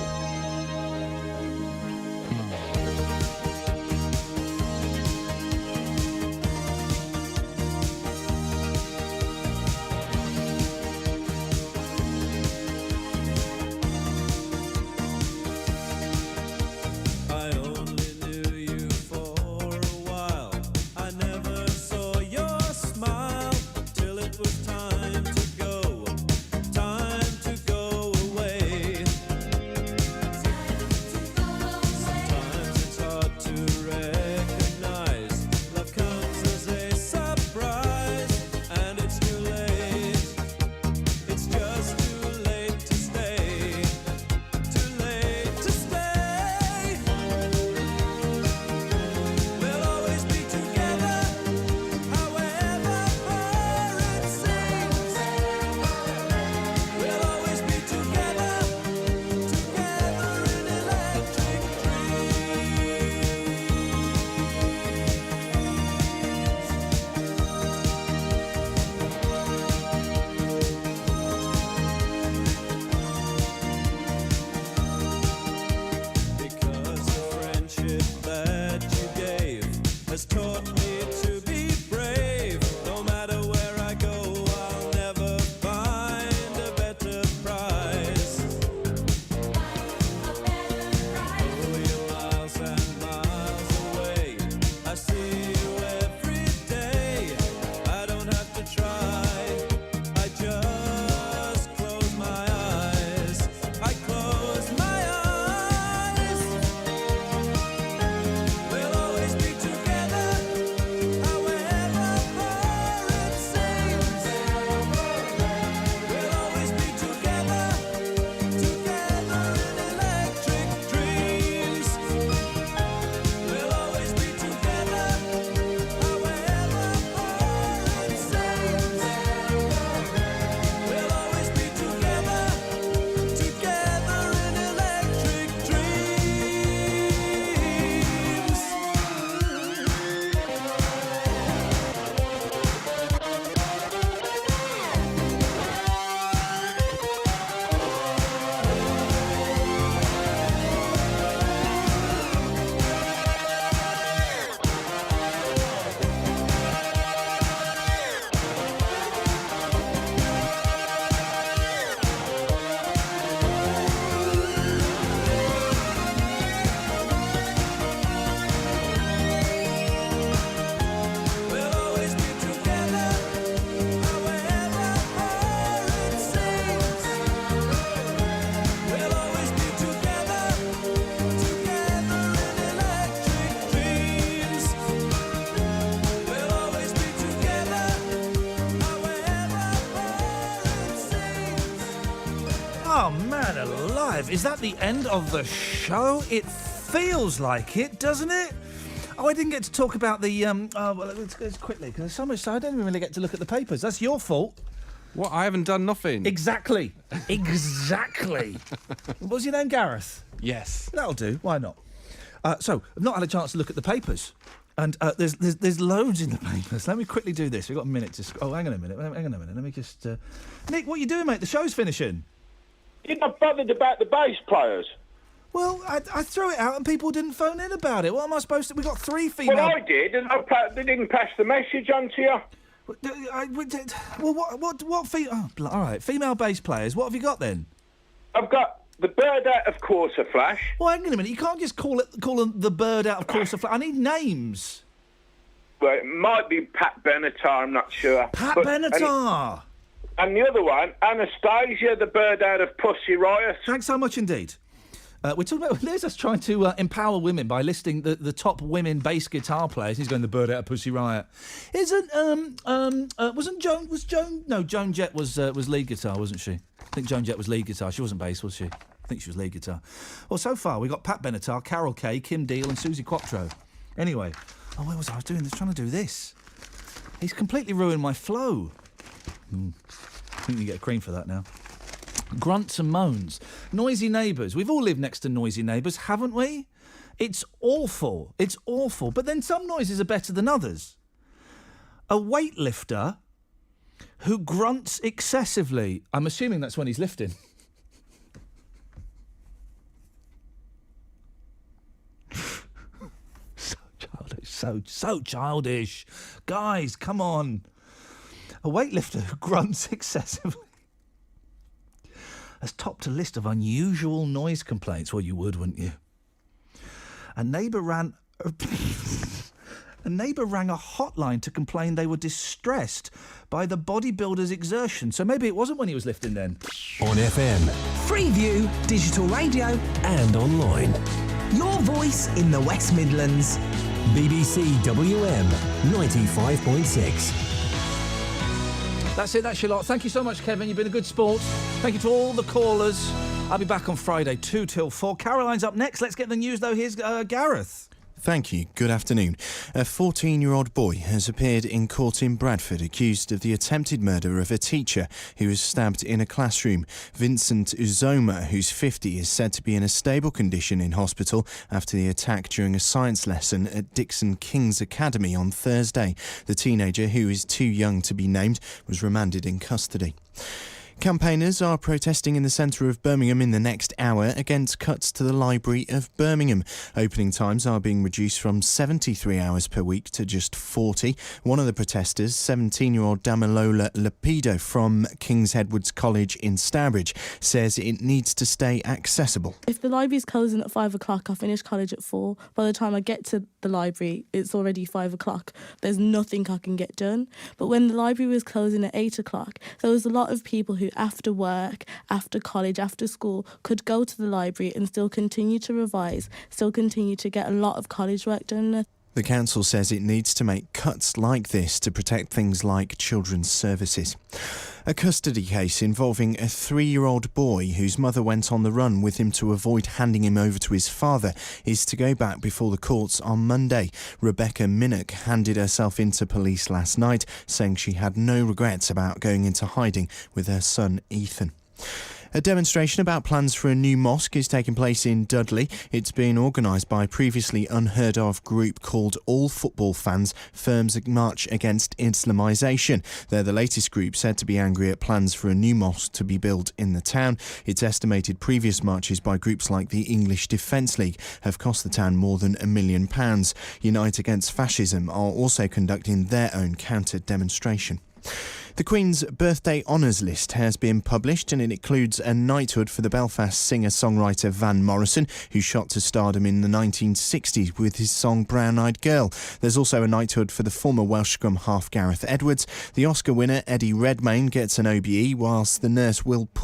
Oh, man alive. Is that the end of the show? It feels like it, doesn't it? Oh, I didn't get to talk about the... well, let's go quickly, because there's so much... I don't even really get to look at the papers. That's your fault. What? I haven't done nothing. Exactly. Exactly. What was your name, Gareth? Yes. That'll do. Why not? So, I've not had a chance to look at the papers. And there's loads in the papers. Let me quickly do this. We've got a minute to... Oh, hang on a minute. Let me just... Nick, what are you doing, mate? The show's finishing. You're not bothered about the bass players? Well, I threw it out and people didn't phone in about it. What am I supposed to... We've got 3 female... Well, I did, and they didn't pass the message on to you. Well, what female... Oh, all right, female bass players. What have you got, then? I've got the Bird Out of Quarter Flash. Well, hang on a minute. You can't just call them the Bird Out of Quarter Flash. I need names. Well, it might be Pat Benatar, I'm not sure. Pat Benatar! And the other one, Anastasia, the Bird Out of Pussy Riot. Thanks so much indeed. We're talking about... There's us trying to empower women by listing the top women bass guitar players. He's going the Bird Out of Pussy Riot. Wasn't Joan... Was Joan... No, Joan Jett was lead guitar, wasn't she? I think Joan Jett was lead guitar. She wasn't bass, was she? I think she was lead guitar. Well, so far, we got Pat Benatar, Carol Kay, Kim Deal and Susie Quattro. Anyway, Oh, where was I? I was trying to do this. He's completely ruined my flow. I think you get a cream for that now. Grunts and moans. Noisy neighbours. We've all lived next to noisy neighbours, haven't we? It's awful. It's awful. But then some noises are better than others. A weightlifter who grunts excessively. I'm assuming that's when he's lifting. So childish. Guys, come on. A weightlifter who grunts excessively has topped a list of unusual noise complaints. Well, you would, wouldn't you? A neighbour rang a hotline to complain they were distressed by the bodybuilder's exertion. So maybe it wasn't when he was lifting then. On FM, Freeview, digital radio, and online. your voice in the West Midlands. BBC WM 95.6. That's it, that's your lot. Thank you so much, Kevin. You've been a good sport. Thank you to all the callers. I'll be back on Friday, 2 till 4. Caroline's up next. Let's get the news, though. Here's Gareth. Thank you. Good afternoon. A 14-year-old boy has appeared in court in Bradford accused of the attempted murder of a teacher who was stabbed in a classroom. Vincent Uzoma, who's 50, is said to be in a stable condition in hospital after the attack during a science lesson at Dixon King's Academy on Thursday. The teenager, who is too young to be named, was remanded in custody. Campaigners are protesting in the centre of Birmingham in the next hour against cuts to the Library of Birmingham. Opening times are being reduced from 73 hours per week to just 40. One of the protesters, 17-year-old Damilola Lapido from King's Edward's College in Stourbridge, says it needs to stay accessible. If the library's closing at 5 o'clock, I finish college at 4. By the time I get to the library, it's already 5 o'clock. There's nothing I can get done. But when the library was closing at 8 o'clock, there was a lot of people who after work, after college, after school, could go to the library and still continue to revise, still continue to get a lot of college work done. The council says it needs to make cuts like this to protect things like children's services. A custody case involving a 3-year-old boy whose mother went on the run with him to avoid handing him over to his father is to go back before the courts on Monday. Rebecca Minnock handed herself into police last night, saying she had no regrets about going into hiding with her son Ethan. A demonstration about plans for a new mosque is taking place in Dudley. It's being organised by a previously unheard of group called All Football Fans Firms March Against Islamisation. They're the latest group said to be angry at plans for a new mosque to be built in the town. It's estimated previous marches by groups like the English Defence League have cost the town more than £1 million. Unite Against Fascism are also conducting their own counter-demonstration. The Queen's birthday honours list has been published and it includes a knighthood for the Belfast singer-songwriter Van Morrison, who shot to stardom in the 1960s with his song Brown Eyed Girl. There's also a knighthood for the former Welsh scrum half Gareth Edwards. The Oscar winner Eddie Redmayne gets an OBE, whilst the nurse Will Poole